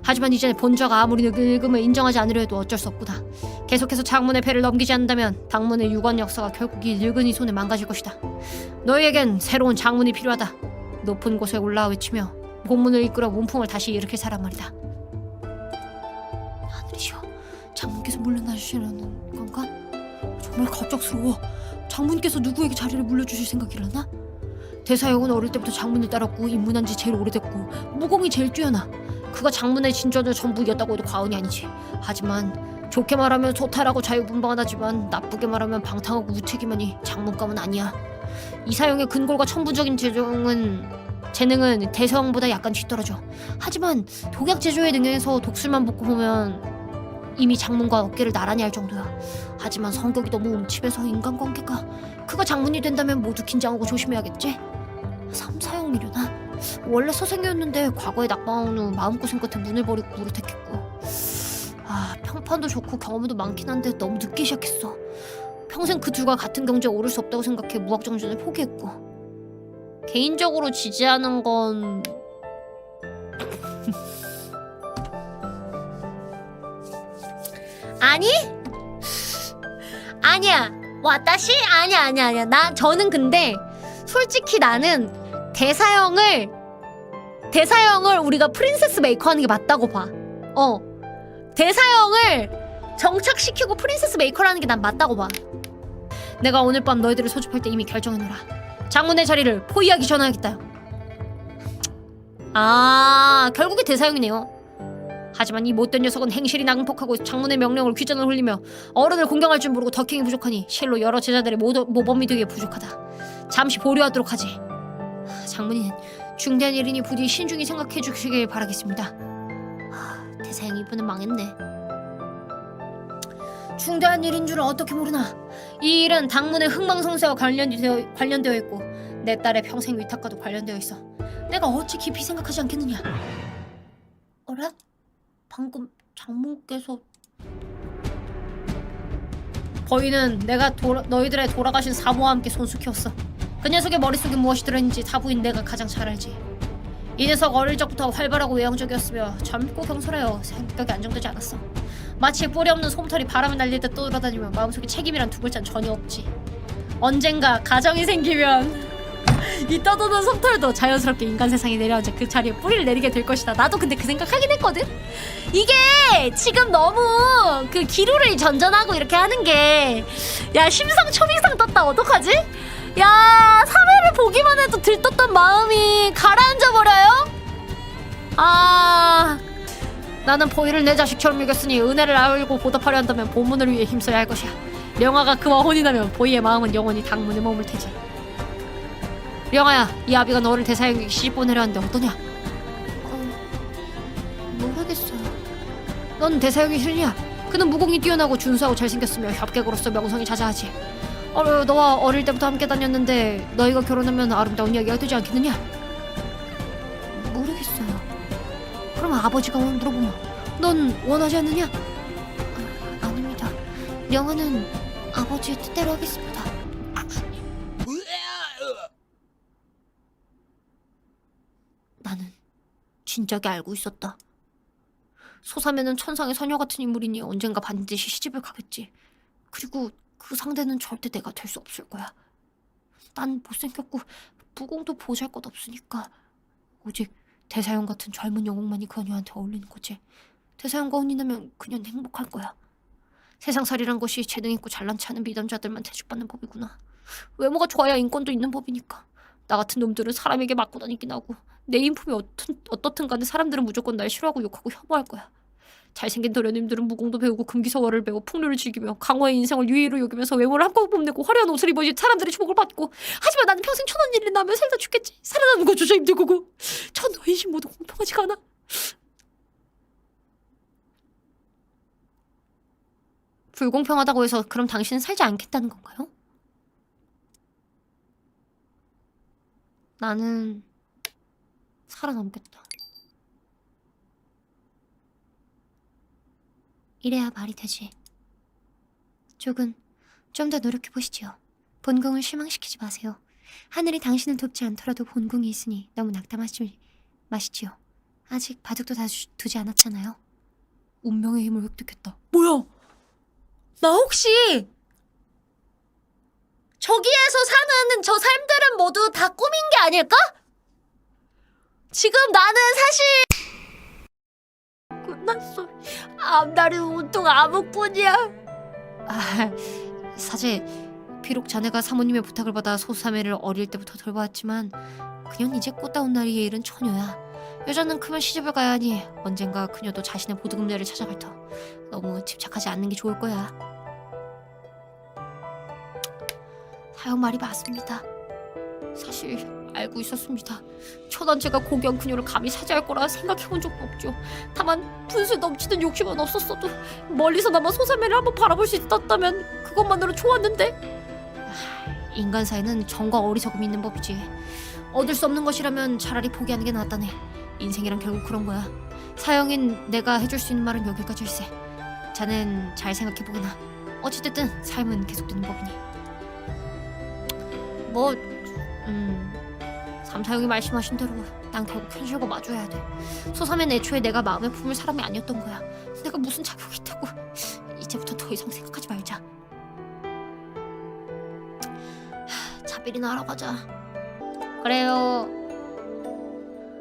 하지만 이제 본좌가 아무리 늙음을 인정하지 않으려 해도 어쩔 수 없구나. 계속해서 장문의 패를 넘기지 않는다면 당문의 유관 역사가 결국 이 늙은이 손에 망가질 것이다. 너희에겐 새로운 장문이 필요하다. 높은 곳에 올라와 외치며 본문을 이끌어 문풍을 다시 일으킬 사람 말이다. 하늘이시여, 장문께서 물러나주시려는 건가? 정말 갑작스러워. 장문께서 누구에게 자리를 물려주실 생각이라나? 대사형은 어릴 때부터 장문을 따랐고 입문한 지 제일 오래됐고 무공이 제일 뛰어나. 그가 장문의 진전을 전부 이었다고 해도 과언이 아니지. 하지만 좋게 말하면 소탈하고 자유분방하다지만 나쁘게 말하면 방탕하고 무책임하니 장문감은 아니야. 이사형의 근골과 천부적인 재능은 대사형보다 약간 뒤떨어져. 하지만 독약 제조의 능력에서 독술만 붓고 보면 이미 장문과 어깨를 나란히 할 정도야. 하지만 성격이 너무 음침해서 인간관계가 그가 장문이 된다면 모두 긴장하고 조심해야겠지? 삼사형이려나? 원래 서생이었는데 과거에 낙방한 후 마음고생 끝에 문을 버리고 물을 택했고, 평판도 좋고 경험도 많긴 한데 너무 늦게 시작했어. 평생 그 둘과 같은 경지에 오를 수 없다고 생각해 무학정전을 포기했고. 개인적으로 지지하는 건 아니야. 와다시? 아니야. 저는 근데 솔직히 나는 대사형을 우리가 프린세스 메이커 하는 게 맞다고 봐. 대사형을 정착시키고 프린세스 메이커라는 게 난 맞다고 봐. 내가 오늘 밤 너희들을 소집할 때 이미 결정해놓으라. 장문의 자리를 포위하기 전화하겠다. 결국에 대사형이네요. 하지만 이 못된 녀석은 행실이 나응폭하고 장문의 명령을 귀전을 흘리며 어른을 공경할 줄 모르고 덕행이 부족하니 실로 여러 제자들의 모범이 되기에 부족하다. 잠시 보류하도록 하지. 장문이는 중대한 일이니 부디 신중히 생각해 주시길 바라겠습니다. 대사형 이분은 망했네. 중대한 일인 줄은 어떻게 모르나. 이 일은 당문의 흥망성쇠와 관련되어 있고 내 딸의 평생 위탁과도 관련되어 있어. 내가 어찌 깊이 생각하지 않겠느냐. 어라? 방금 장모께서 거인은 내가 너희들의 돌아가신 사모와 함께 손수 키웠어. 그 녀석의 머릿속에 무엇이 들어있는지 사부인 내가 가장 잘 알지. 이 녀석 어릴 적부터 활발하고 외향적이었으며 젊고 경솔하여 성격이 안정되지 않았어. 마치 뿌리 없는 솜털이 바람을 날릴 때 떠돌아다니며 마음속에 책임이란 두 글자는 전혀 없지. 언젠가 가정이 생기면 이 떠도는 솜털도 자연스럽게 인간 세상에 내려앉아 그 자리에 뿌리를 내리게 될 것이다. 나도 근데 그 생각하긴 했거든. 이게 지금 너무 그 기루를 전전하고 이렇게 하는 게 야 심상 초빙상 떴다. 어떡하지? 야 3회를 보기만 해도 들떴던 마음이 가라앉아 버려요? 나는 보이를 내 자식처럼 여겼으니 은혜를 알고 보답하려 한다면 본문을 위해 힘써야 할 것이야. 명아가 그와 혼이 나면 보이의 마음은 영원히 당문에 머물 테지. 명아야, 이 아비가 너를 대사형에게 시집 보내려 하는데 어떠냐? 모르겠어요. 넌 대사형이 싫냐? 그는 무공이 뛰어나고 준수하고 잘생겼으며 협객으로서 명성이 자자하지. 너와 어릴 때부터 함께 다녔는데 너희가 결혼하면 아름다운 이야기가 되지 않겠느냐? 모르겠어요. 그럼 아버지가 물어보면 넌 원하지 않느냐? 아닙니다. 명아는 아버지의 뜻대로 하겠습니다. 나는 진작에 알고 있었다. 소사매는 천상의 소녀 같은 인물이니 언젠가 반드시 시집을 가겠지. 그리고 그 상대는 절대 내가 될 수 없을 거야. 난 못생겼고 무공도 보잘것없으니까 오직 대사형 같은 젊은 영웅만이 그녀한테 어울리는 거지. 대사형과 혼이 나면 그녀는 행복할 거야. 세상살이란 것이 재능있고 잘난 체 하는 미담자들만 대접받는 법이구나. 외모가 좋아야 인권도 있는 법이니까. 나 같은 놈들은 사람에게 맞고 다니긴 하고 내 인품이 어떻든 간에 사람들은 무조건 날 싫어하고 욕하고 혐오할 거야. 잘생긴 도련님들은 무공도 배우고 금기서월을 배워 풍류를 즐기며 강화의 인생을 유의로 여기면서 외모를 한껏 뽐내고 화려한 옷을 입어야지 사람들의 주목을 받고. 하지만 나는 평생 천원 일을 나면 살다 죽겠지. 살아나는 것조차 힘들 거고 천하의 신 모두 공평하지가 않아. 불공평하다고 해서 그럼 당신은 살지 않겠다는 건가요? 나는 살아남겠다. 이래야 말이 되지. 조금 좀 더 노력해보시지요. 본궁을 실망시키지 마세요. 하늘이 당신을 돕지 않더라도 본궁이 있으니 너무 낙담하지 마시지요. 아직 바둑도 다 두지 않았잖아요. 운명의 힘을 획득했다. 뭐야? 나 혹시 저기에서 사는 저 삶들은 모두 다 꿈인 게 아닐까? 지금 나는 사실 끝났어. 앞날은 온통 암흑뿐이야. 사실 비록 자네가 사모님의 부탁을 받아 소사매를 어릴 때부터 돌봐왔지만 그녀는 이제 꽃다운 나이에 이른 처녀야. 여자는 크면 시집을 가야 하니 언젠가 그녀도 자신의 보드금자를 찾아갈 터. 너무 집착하지 않는 게 좋을 거야. 사형 말이 맞습니다. 사실 알고 있었습니다. 천한제가 고귀한 그녀를 감히 사죄할 거라 생각해본 적도 없죠. 다만 분수에 넘치는 욕심은 없었어도 멀리서나마 소사매를 한번 바라볼 수 있었다면 그것만으로 좋았는데. 인간 사이는 정과 어리석음이 있는 법이지. 얻을 수 없는 것이라면 차라리 포기하는 게 낫다네. 인생이란 결국 그런 거야. 사형인 내가 해줄 수 있는 말은 여기까지일세. 자넨 잘 생각해보거나. 어찌됐든 삶은 계속되는 법이니. 삼사형이 말씀하신 대로 난 결국 현실과 마주해야 돼. 소사매는 애초에 내가 마음에 품을 사람이 아니었던 거야. 내가 무슨 자격이 있다고. 이제부터 더 이상 생각하지 말자. 삘이나 하러 가자. 그래요.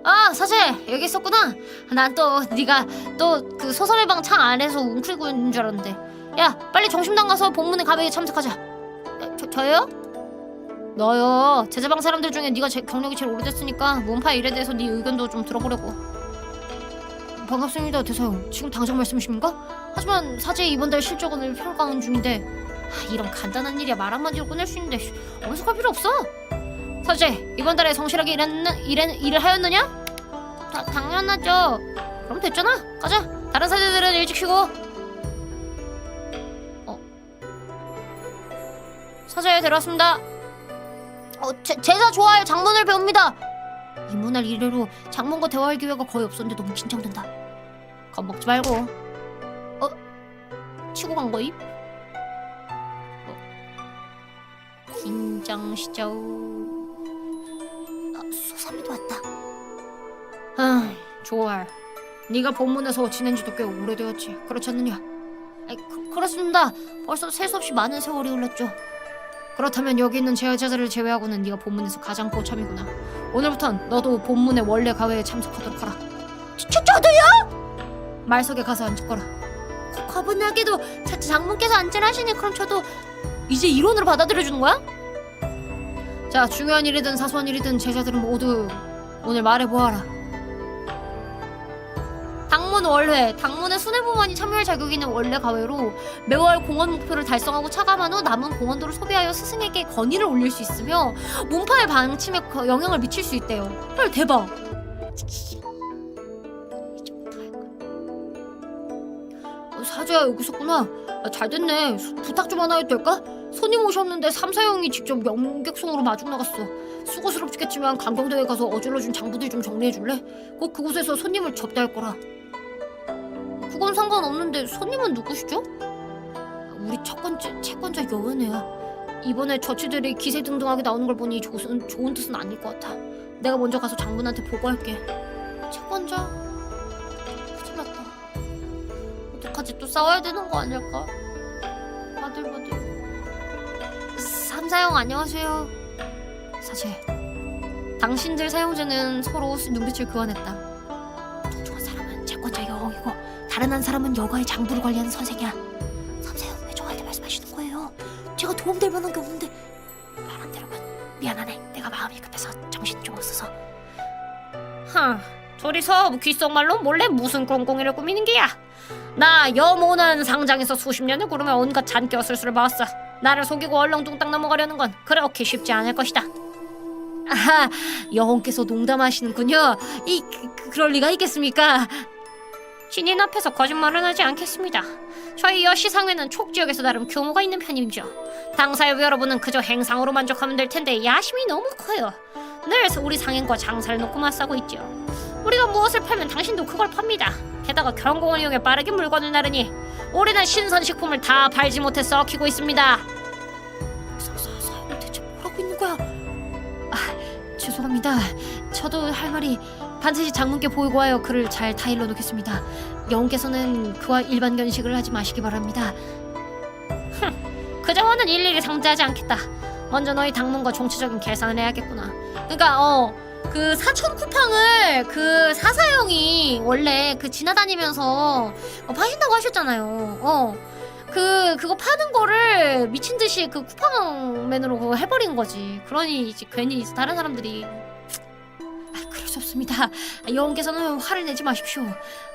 아, 사실 여기 있었구나. 난 또 네가 또 그 소설의 방 창 안에서 웅크리고 있는 줄 알았는데. 야, 빨리 정심당 가서 본문의 가백에 참석하자. 저요? 너요. 제자방 사람들 중에 네가 경력이 제일 오래됐으니까 문파 일에 대해서 네 의견도 좀 들어보려고. 반갑습니다, 대사형. 지금 당장 말씀이십니까? 하지만 사제의 이번 달 실적을 평가하는 중인데 이런 간단한 일이야 말 한마디로 끝낼 수 있는데 어색할 필요 없어. 사제, 이번 달에 성실하게 일을 하였느냐? 당연하죠. 그럼 됐잖아. 가자. 다른 사제들은 일찍 쉬고. 사제 데려왔습니다. 제자 좋아할 장문을 배웁니다. 이문할 이래로 장문과 대화할 기회가 거의 없었는데 너무 긴장된다. 겁먹지 말고. 치고 간 거임? 긴장 시작. 소삼이도 왔다. 좋아. 네가 본문에서 지낸 지도 꽤 오래되었지. 그렇지 않느냐? 그렇습니다. 벌써 셀 수 없이 많은 세월이 흘렀죠. 그렇다면 여기 있는 제자들을 제외하고는 네가 본문에서 가장 고참이구나. 오늘부턴 너도 본문의 원래 가회에 참석하도록 하라. 저도요? 말석에 가서 앉을 거라. 과분하게도 장문께서 안전하시니 그럼 저도 이제 이론으로 받아들여주는 거야? 자, 중요한 일이든 사소한 일이든 제자들은 모두 오늘 말해보아라. 당문 월회, 당문의 수뇌부만이 참여할 자격이 있는 원래 가회로 매월 공헌 목표를 달성하고 차감한 후 남은 공헌도를 소비하여 스승에게 건의를 올릴 수 있으며 문파의 방침에 영향을 미칠 수 있대요. 헐, 대박. 사제야, 여기 있었구나. 잘 됐네. 부탁 좀 하나 해도 될까? 손님 오셨는데 삼사형이 직접 명객송으로 마중 나갔어. 수고스럽겠지만 강경대회 가서 어질러준 장부들 좀 정리해줄래? 꼭 그곳에서 손님을 접대할 거라. 그건 상관없는데 손님은 누구시죠? 우리 첫 번째 채권자 여은혜야. 이번에 저취들이 기세등등하게 나오는 걸 보니 좋은 뜻은 아닐 것 같아. 내가 먼저 가서 장군한테 보고할게. 채권자? 큰일 났다. 어떡하지? 또 싸워야 되는 거 아닐까? 바들바들. 삼사형 안녕하세요. 사실 당신들 사형제는 서로 눈빛을 교환했다. 뚱뚱한 사람은 채권자 여왕이고 다른 한 사람은 여가의 장부를 관리하는 선생이야. 삼사형 왜 저한테 말씀하시는 거예요? 제가 도움될 만한 게 없는데. 말 안 들으면 미안하네. 내가 마음이 급해서 정신이 좀 없어서. 둘이서 귓속말로 몰래 무슨 꽁꽁이를 꾸미는 게야. 나 여모는 상장에서 수십 년을 구르며 온갖 잔깨와 술수를 봐왔어. 나를 속이고 얼렁뚱땅 넘어가려는 건 그렇게 쉽지 않을 것이다. 아하, 여왕께서 농담하시는군요. 그럴 리가 있겠습니까? 신인 앞에서 거짓말은 하지 않겠습니다. 저희 여시상회는 촉지역에서 나름 규모가 있는 편이죠. 당사의 여러분은 그저 행상으로 만족하면 될 텐데 야심이 너무 커요. 늘 우리 상인과 장사를 놓고 맞서고 있죠. 우리가 무엇을 팔면 당신도 그걸 팝니다. 게다가 경공을 이용해 빠르게 물건을 나르니 올해는 신선식품을 다 팔지 못해 썩히고 있습니다. 사장님 대체 뭐라고 있는 거야? 죄송합니다. 저도 할 말이 반드시 장문께 보이고 하여 그를 잘 타일러 놓겠습니다. 영웅께서는 그와 일반 견식을 하지 마시기 바랍니다. 그 정도는 일일이 상대하지 않겠다. 먼저 너희 당문과 종치적인 계산을 해야겠구나. 그러니까 그 사천 쿠팡을 그 사사형이 원래 그 지나다니면서 파신다고 하셨잖아요. 그거 파는 거를 미친 듯이 그 쿠팡맨으로 그거 해버린 거지. 그러니 이제 괜히 다른 사람들이 그럴 수 없습니다. 여왕께서는 화를 내지 마십시오.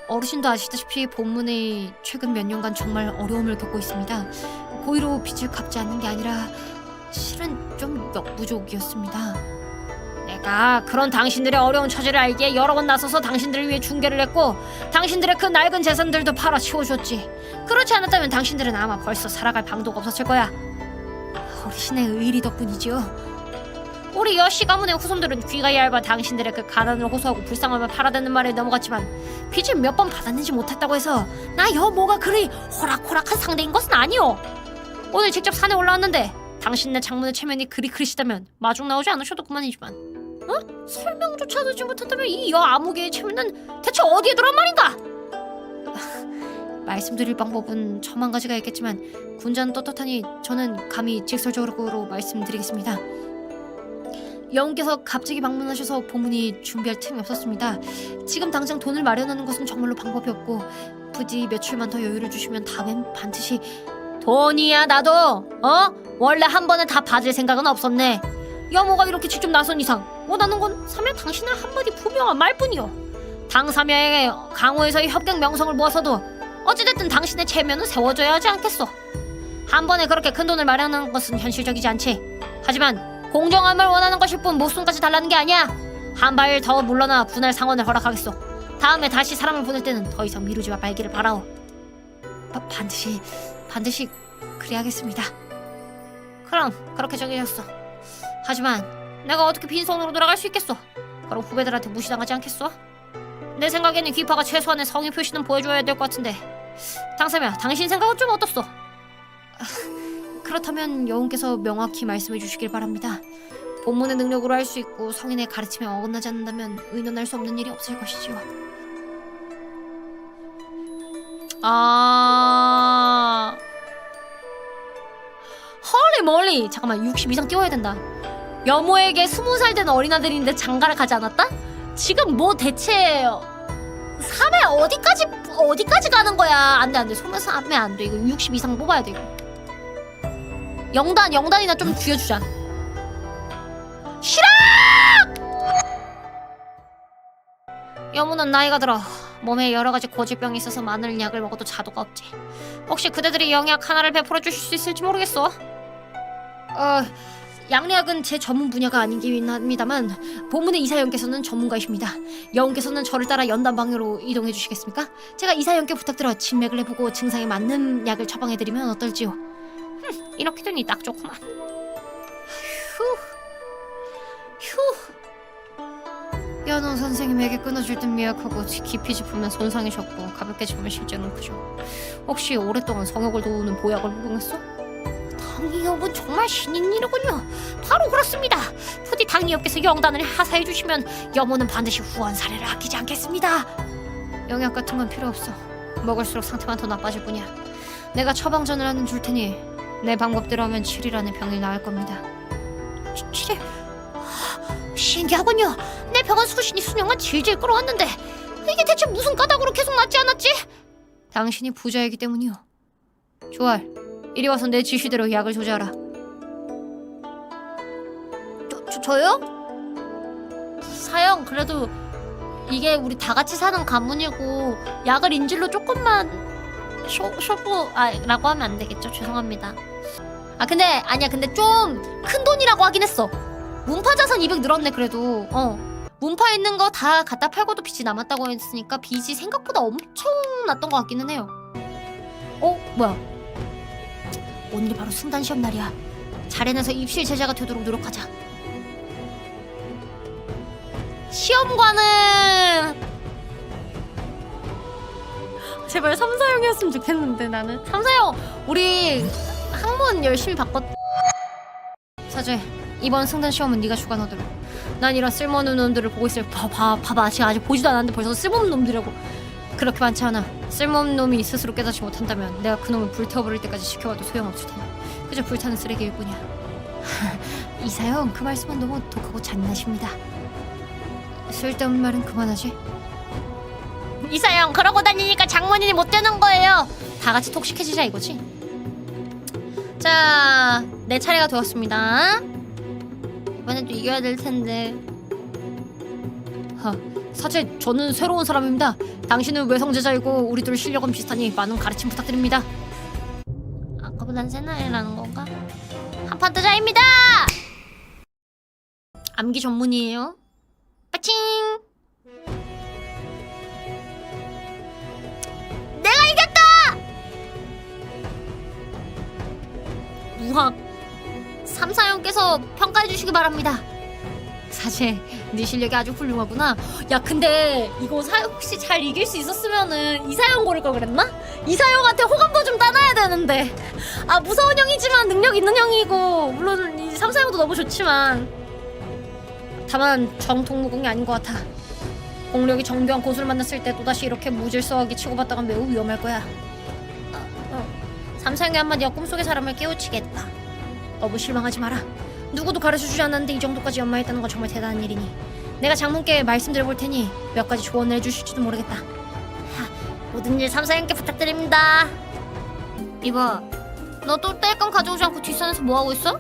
어르신도 아시다시피 본문이 최근 몇 년간 정말 어려움을 겪고 있습니다. 고의로 빚을 갚지 않는 게 아니라 실은 좀 역부족이었습니다. 내가 그런 당신들의 어려운 처지를 알기에 여러 번 나서서 당신들을 위해 중개를 했고 당신들의 그 낡은 재산들도 팔아 치워줬지. 그렇지 않았다면 당신들은 아마 벌써 살아갈 방도가 없었을 거야. 어르신의 의리 덕분이지요. 우리 여씨 가문의 후손들은 귀가 얇아 당신들의 그 가난을 호소하고 불쌍함을 팔아대는 말에 넘어갔지만 빚을 몇 번 받아내지 못했다고 해서 나 여모가 그리 호락호락한 상대인 것은 아니오. 오늘 직접 산에 올라왔는데 당신네 장문의 체면이 그리 크시다면 마중 나오지 않으셔도 그만이지만 설명조차 하지 못한다면 이 여아무개의 체면은 대체 어디에 두란 말인가? 말씀드릴 방법은 천만 가지가 있겠지만 군자는 떳떳하니 저는 감히 직설적으로 말씀드리겠습니다. 여운께서 갑자기 방문하셔서 본문이 준비할 틈이 없었습니다. 지금 당장 돈을 마련하는 것은 정말로 방법이 없고 부디 며칠만 더 여유를 주시면 다음엔 반드시. 돈이야 나도 원래 한 번에 다 받을 생각은 없었네. 여모가 이렇게 직접 나선 이상 원하는 건 사면 당신의 한마디 분명한 말뿐이요. 당사자의 강호에서의 협격 명성을 모아서도 어찌됐든 당신의 체면은 세워줘야 하지 않겠소. 한 번에 그렇게 큰 돈을 마련하는 것은 현실적이지 않지. 하지만 공정함을 원하는 것일 뿐 목숨까지 달라는 게 아니야. 한 발 더 물러나 분할 상환을 허락하겠소. 다음에 다시 사람을 보낼 때는 더 이상 미루지 말기를 바라오. 반드시 그래야겠습니다. 그럼 그렇게 정해졌어. 하지만 내가 어떻게 빈손으로 돌아갈 수 있겠소? 그럼 후배들한테 무시당하지 않겠소? 내 생각에는 귀파가 최소한의 성의 표시는 보여줘야 될 것 같은데 당사면 당신 생각은 좀 어떻소? 그렇다면 여운께서 명확히 말씀해 주시길 바랍니다. 본문의 능력으로 할 수 있고 성인의 가르침에 어긋나지 않는다면 의논할 수 없는 일이 없을 것이지요. 헐리 멀리. 잠깐만, 60 이상 띄워야 된다. 여모에게 20살 된 어린아들인데 장가를 가지 않았다? 지금 뭐 대체 3회 어디까지 가는 거야? 안돼 3회 안돼. 이거 60 이상 뽑아야 돼. 이거 영단이나 좀 쥐어주자. 싫어! 여모는 나이가 들어 몸에 여러가지 고질병이 있어서 많은 약을 먹어도 자도가 없지. 혹시 그대들이 영약 하나를 베풀어 주실 수 있을지 모르겠어. 양리학은 제 전문 분야가 아니긴 합니다만 본문의 이사연께서는 전문가이십니다. 여운께서는 저를 따라 연단방으로 이동해 주시겠습니까? 제가 이사연께 부탁드려 진맥을 해보고 증상에 맞는 약을 처방해드리면 어떨지요? 이렇게 되니 딱 좋구만. 연호 선생님에게 끊어질 듯 미약하고 깊이 짚으면 손상이 적고 가볍게 짚으면 실제는 크죠. 혹시 오랫동안 성욕을 도우는 보약을 복용했어? 당이업은 정말 신인이로군요. 바로 그렇습니다. 부디 당이업께서 영단을 하사해 주시면 여모는 반드시 후원 사례를 아끼지 않겠습니다. 영약 같은 건 필요 없어. 먹을수록 상태만 더 나빠질 뿐이야. 내가 처방전을 하는 줄 테니 내 방법대로 하면 7일 안에 병이 나을 겁니다. 7일? 신기하군요. 내 병원 수신이 수년간 질질 끌어왔는데 이게 대체 무슨 까닭으로 계속 낫지 않았지? 당신이 부자이기 때문이요. 조알, 이리 와서 내 지시대로 약을 조제하라. 저요? 사형, 그래도 이게 우리 다 같이 사는 가문이고 약을 인질로 조금만 라고 하면 안 되겠죠? 죄송합니다. 근데 좀 큰 돈이라고 하긴 했어. 문파 자산 200 늘었네. 그래도 문파 있는 거 다 갖다 팔고도 빚이 남았다고 했으니까 빚이 생각보다 엄청 났던 것 같기는 해요. 뭐야, 오늘이 바로 승단 시험 날이야. 잘 해내서 입실 제자가 되도록 노력하자. 시험관은 제발 3사형이었으면 좋겠는데. 나는 3사형 우리 학문 열심히 바꿨. 사죄, 이번 승단 시험은 네가 주관하도록. 난 이런 쓸모없는 놈들을 보고 있을. 봐봐 아직 보지도 않았는데 벌써 쓸모없는 놈들이라고. 그렇게 많지 않아. 쓸모없는 놈이 스스로 깨닫지 못한다면 내가 그 놈을 불태워버릴 때까지 지켜봐도 소용없을 테니 그저 불타는 쓰레기일 뿐이야. 이사형, 그 말씀은 너무 독하고 잔인하십니다. 쓸데없는 말은 그만하지. 이사형, 그러고 다니니까 장모님이 못 되는 거예요. 다 같이 톡식해지자 이거지. 자, 내 차례가 되었습니다. 이번에도 이겨야 될 텐데. 사실 저는 새로운 사람입니다. 당신은 외성제자이고 우리 둘 실력은 비슷하니 많은 가르침 부탁드립니다. 아까보단 센 나이라는 건가? 한판 뜨자입니다. 암기 전문이에요. 빠칭. 내가 이겼다. 무학 3사형께서 평가해 주시기 바랍니다. 사실 네 실력이 아주 훌륭하구나. 야, 근데 이거 혹시 잘 이길 수 있었으면은 이사형 고를 걸 그랬나? 이사형한테 호감도 좀 따놔야 되는데. 무서운 형이지만 능력 있는 형이고 물론 이 3사형도 너무 좋지만 다만 정통 무공이 아닌 것 같아. 공력이 정교한 고수를 만났을 때 또다시 이렇게 무질서하게 치고받다간 매우 위험할 거야. 3사형의 한마디가 꿈속의 사람을 깨우치겠다. 너무 실망하지 마라. 누구도 가르쳐주지 않았는데 이 정도까지 연마했다는 건 정말 대단한 일이니 내가 장문께 말씀드려볼 테니 몇 가지 조언을 해주실지도 모르겠다. 모든 일 삼사님께 부탁드립니다. 이봐, 너 또 땔감 가져오지 않고 뒷산에서 뭐하고 있어?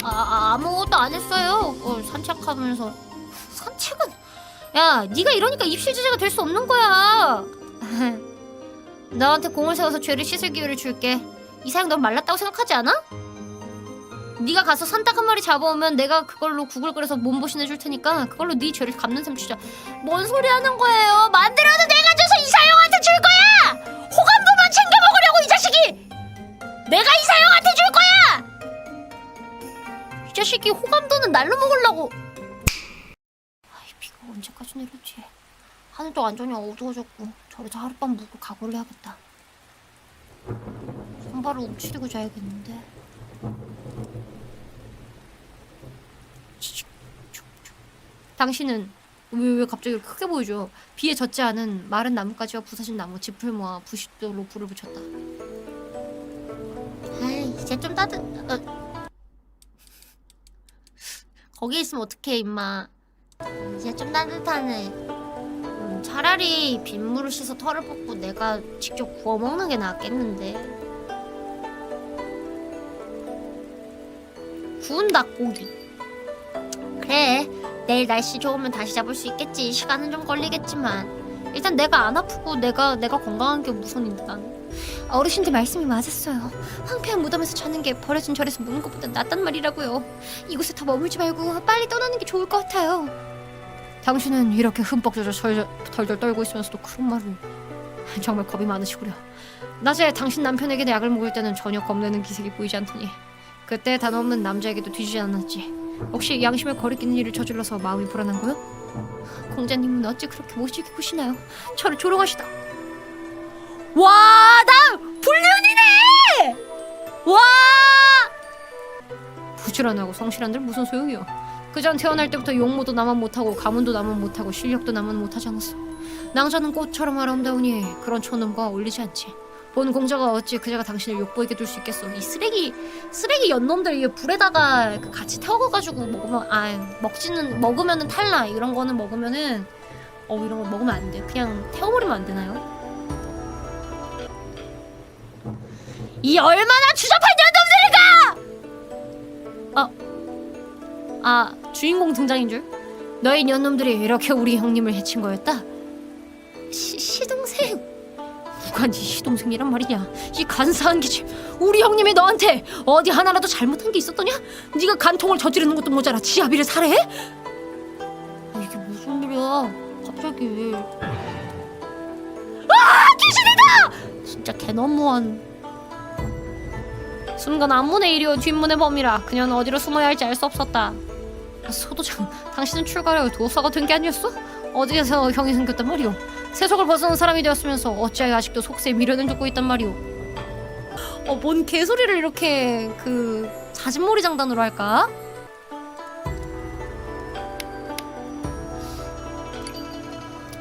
아무것도 안 했어요. 산책하면서. 산책은? 야, 네가 이러니까 입시 주제가 될 수 없는 거야. 너한테 공을 세워서 죄를 씻을 기회를 줄게. 이사양 넌 말랐다고 생각하지 않아? 네가 가서 산닭 한 마리 잡아오면 내가 그걸로 국을 끓여서 몸보신 해줄 테니까 그걸로 네 죄를 갚는 셈 치자. 뭔 소리 하는 거예요? 만들어도 내가 줘서 이사영한테 줄 거야! 호감도만 챙겨 먹으려고 이 자식이! 내가 이사영한테 줄 거야! 이 자식이 호감도는 날로 먹으려고. 아이, 비가 언제까지 내렸지? 하늘도 완전히 어두워졌고 저래서 하룻밤 묵고 각오를 해야겠다. 손발을 움츠리고 자야겠는데. 당신은 왜 갑자기 이렇게 크게 보이죠? 비에 젖지 않은 마른 나뭇가지와 부서진 나무 짚을 모아 부싯돌로 불을 붙였다. 아이, 이제 좀 거기 있으면 어떡해 임마. 이제 좀 따뜻하네. 차라리 빗물을 씻어 털을 뽑고 내가 직접 구워 먹는 게 낫겠는데. 구운 닭고기. 그래, 내일 날씨 좋으면 다시 잡을 수 있겠지. 시간은 좀 걸리겠지만 일단 내가 안 아프고 내가 건강한 게 우선인데. 나는 어르신들 말씀이 맞았어요. 황폐한 무덤에서 자는 게 버려진 절에서 묵는 것보다 낫단 말이라고요. 이곳에 더 머물지 말고 빨리 떠나는 게 좋을 것 같아요. 당신은 이렇게 흠뻑 젖어 덜덜 떨고 있으면서도 그런 말을. 정말 겁이 많으시구려. 낮에 당신 남편에게 약을 먹을 때는 전혀 겁내는 기색이 보이지 않더니 그때 단없는 남자에게도 뒤지지 않았지. 혹시 양심을 거리끼는 일을 저질러서 마음이 불안한 거요? 공자님은 어찌 그렇게 못이게 구시나요? 저를 조롱하시다. 와, 나 불륜이네! 와! 부지런하고 성실한들 무슨 소용이요? 그전 태어날 때부터 용모도 나만 못하고 가문도 나만 못하고 실력도 나만 못하지 않았어. 낭자는 꽃처럼 아름다우니 그런 촌놈과 어울리지 않지. 본 공자가 어찌 그자가 당신을 욕보이게 둘 수 있겠어. 이 쓰레기 연놈들 이게 불에다가 같이 태워가지고 먹으면 먹으면은 탈나. 이런 거는 먹으면은 이런 거 먹으면 안 돼. 그냥 태워버리면 안 되나요? 이 얼마나 추잡한 년놈들인가! 주인공 등장인 줄? 너희 년놈들이 이렇게 우리 형님을 해친 거였다? 시동생? 누가 네 시동생이란 말이냐? 이 간사한 기집. 우리 형님이 너한테 어디 하나라도 잘못한 게 있었더냐? 네가 간통을 저지르는 것도 모자라 지아비를 살해해? 이게 무슨 일이야? 갑자기. 귀신이다! 진짜 개너무한. 순간 앞문의 일이요 뒷문의 범이라 그녀는 어디로 숨어야 할지 알 수 없었다. 소도장, 당신은 출가려 도사가 된 게 아니었어? 어디에서 형이 생겼단 말이오? 세속을 벗어난 사람이 되었으면서 어찌하여 아직도 속세에 미련을 두고 있단 말이오? 뭔 개소리를 이렇게 자진몰이 장단으로 할까?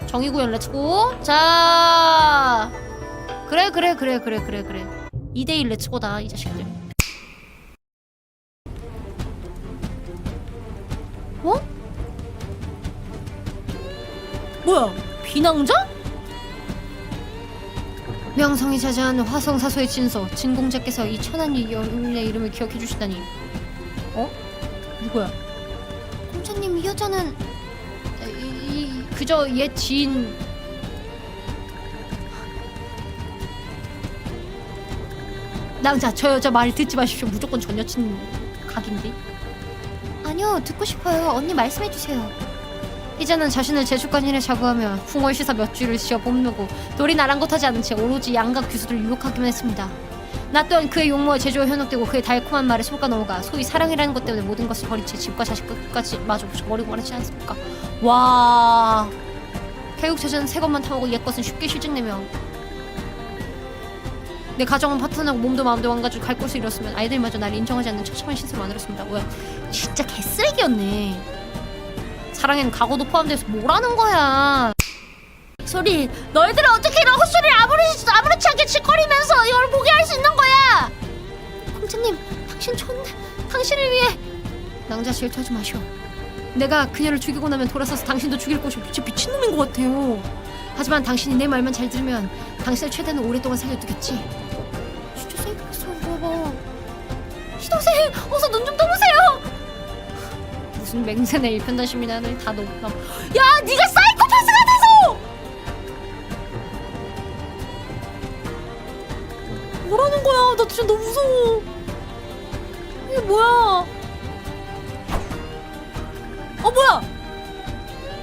정의구현 렛츠고. 자, 그래 2대1 렛츠고다 이 자식들. 뭐야? 비낭자? 명성이 자자한 화성사소의 진서 진공자께서 이 천한 여인의 이름을 기억해 주시다니. 누구야? 공자님, 이 여자는 그저 옛 지인. 낭자, 저 여자 말 듣지 마십시오. 무조건 전 여친 각인데. 아니요, 듣고 싶어요. 언니 말씀해주세요. 이제는 자신을 제주간인에 자부하며 풍월시사 몇 줄을 지어 뽐내고 돌이 아랑곳하지 않은 채 오로지 양각 귀수들을 유혹하기만 했습니다. 나 또한 그의 용모에 제주어 현혹되고 그의 달콤한 말에 속아 넘어가 소위 사랑이라는 것 때문에 모든 것을 버린 채 집과 자식 끝까지 마저 버리고 말하지 않습니까? 와, 결국 제주는 새 것만 탐하고 옛 것은 쉽게 실증내며 내 가정은 파탄나고 몸도 마음도 망가지고 갈 곳을 잃었으면 아이들마저 날 인정하지 않는 처참한 신세를 만들었습니다. 뭐야, 진짜 개쓰레기였네. 사랑에는 각오도 포함돼서 뭐라는 거야. 소리, 너희들은 어떻게 이런 헛소리를 아무렇지 않게 짓거리면서 이걸 보게 할 수 있는 거야? 형제님, 당신을 위해. 낭자 질투하지 마시오. 내가 그녀를 죽이고 나면 돌아서서 당신도 죽일 것이 진짜 미친놈인 것 같아요. 하지만 당신이 내 말만 잘 들으면 당신을 최대한 오랫동안 살려두겠지. 진짜 세이브했어. 봐봐. 시동생, 어서 눈 좀 떠보세요. 무슨 맹세나 일편단심이나를 다 높아. 야, 네가 사이코패스 같아서! 뭐라는 거야? 나 진짜 너무 무서워. 이게 뭐야? 뭐야?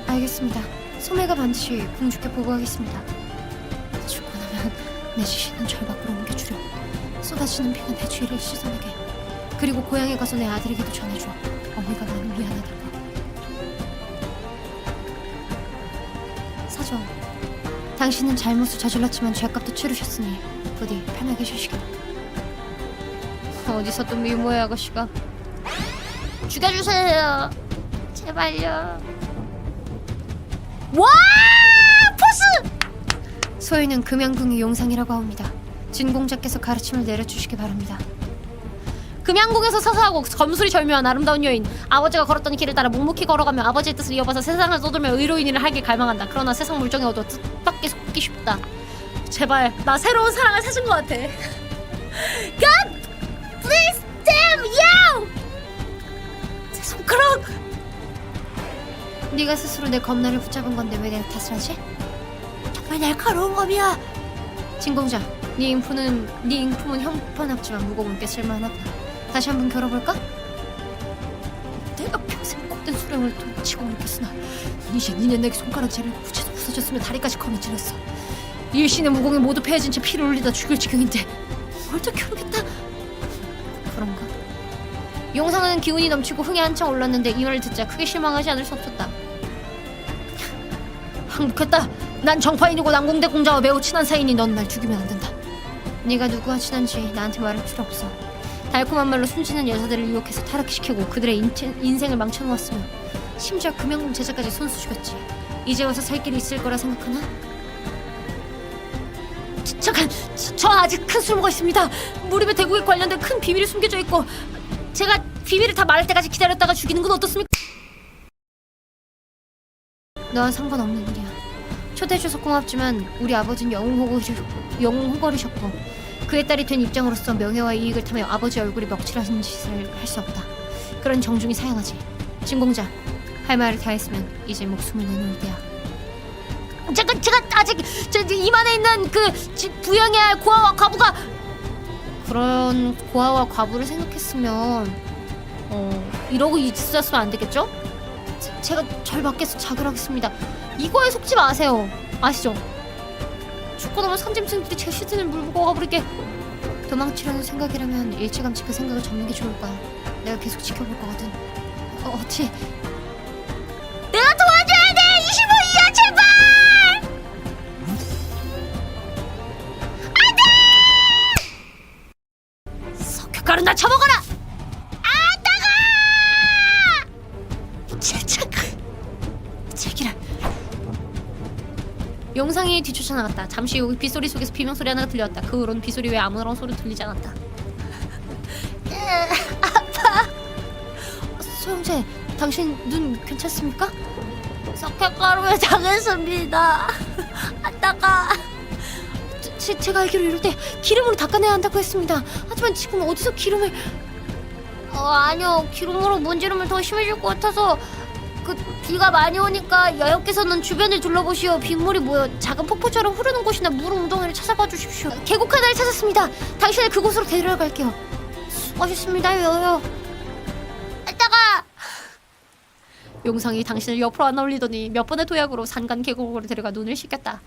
알겠습니다. 소매가 반드시 공주께 보고하겠습니다. 죽고 나면 내 시신은 절 밖으로 옮겨주려. 쏟아지는 피가 내 주위를 씻어내게. 그리고 고향에 가서 내 아들에게도 전해줘. 어미가 많이 미안하다고. 사정. 당신은 잘못을 저질렀지만 죄값도 치르셨으니 부디 편하게 쉬시길. 어디서 또 미모의 아가씨가. 죽여주세요. 제발요. 와! 포스! 소유는 금양궁의 용상이라고 합니다. 진공자께서 가르침을 내려주시기 바랍니다. 금양궁에서 사사하고 검술이 절묘한 아름다운 여인. 아버지가 걸었던 길을 따라 묵묵히 걸어가며 아버지의 뜻을 이어받아 세상을 떠돌며 의로운 일을 하길 갈망한다. 그러나 세상 물정에 얻어 뜻밖의 속기 쉽다. 제발, 나 새로운 사랑을 찾은 것 같아. God, please, damn you! 제 손가락! 네가 스스로 내 검나를 붙잡은 건데 왜 내 탓을 하지? 정말 날카로운 검이야. 진공자, 네 인품은 형편없지만 무거운 꽤 쓸만하다. 다시 한번 겨뤄볼까? 내가 평생 곱된 수령을 치고 있겠으나 이제 니네 내게 손가락질을 구체도 부서졌으며 다리까지 검이 찔렀어. 일신의 무공에 모두 패해진 채 피를 흘리다 죽일 지경인데 뭘 더 겨루겠다. 그런가? 용상은 기운이 넘치고 흥에 한창 올랐는데 이 말을 듣자 크게 실망하지 않을 수 없었다. 항복했다. 난 정파인이고 난공대 공자와 매우 친한 사이니 넌 날 죽이면 안 된다. 네가 누구와 친한지 나한테 말할 필요 없어. 달콤한 말로 숨지는 여자들을 유혹해서 타락시키고 그들의 인생을 망쳐놓았으며 심지어 금양궁 제자까지 손수 죽였지. 이제 와서 살 길이 있을 거라 생각하나? 잠깐! 저 아직 큰 술모가 있습니다. 무릎에 대구에 관련된 큰 비밀이 숨겨져 있고 제가 비밀을 다 말할 때까지 기다렸다가 죽이는 건 어떻습니까? 너와 상관없는 일이야. 초대해줘서 고맙지만 우리 아버지는 영웅 호걸이셨고 그의 딸이 된 입장으로서 명예와 이익을 타며 아버지 얼굴이 먹칠하는 짓을 할 수 없다. 그런 정중히 사양하지. 진공자, 할 말을 다 했으면 이제 목숨을 내놓을 때야. 잠깐, 제가 아직 이만에 있는 그 부양해야 할 고아와 과부가. 그런 고아와 과부를 생각했으면 이러고 있었으면 안 되겠죠? 제가 절 밖에서 자결하겠습니다. 이거에 속지 마세요. 아시죠? 죽고 나면 선짐승들이 제 시신을 물고 가버리게. 도망치려는 생각이라면 일찌감치 그 생각을 접는 게 좋을 거야. 내가 계속 지켜볼 거거든. 어찌 내가 도와줘야 돼! 25이야 제발! 안돼! 석회가루 나 쳐먹어라! 아 따가! 제기를. 영상이 뒤쫓아 나갔다. 잠시 후 빗소리 속에서 비명소리 하나가 들려왔다. 그 후로는 빗소리 외에 아무런 소리도 들리지 않았다. 아파. 소영재, 당신 눈 괜찮습니까? 석회가루에 당했습니다. 아따가. 제가 알기로 이럴 때 기름으로 닦아내야 한다고 했습니다. 하지만 지금 어디서 기름을... 아니요. 기름으로 문지르면 더 심해질 것 같아서... 비가 많이 오니까 여역께서는 주변을 둘러보시오. 빗물이 모여 작은 폭포처럼 흐르는 곳이나 물 웅덩이를 찾아봐 주십시오. 계곡 하나를 찾았습니다. 당신을 그곳으로 데리러 갈게요. 수고하셨습니다. 여여. 따가. 용상이 당신을 옆으로 안아올리더니 몇 번의 도약으로 산간 계곡으로 데려가 눈을 씻겼다.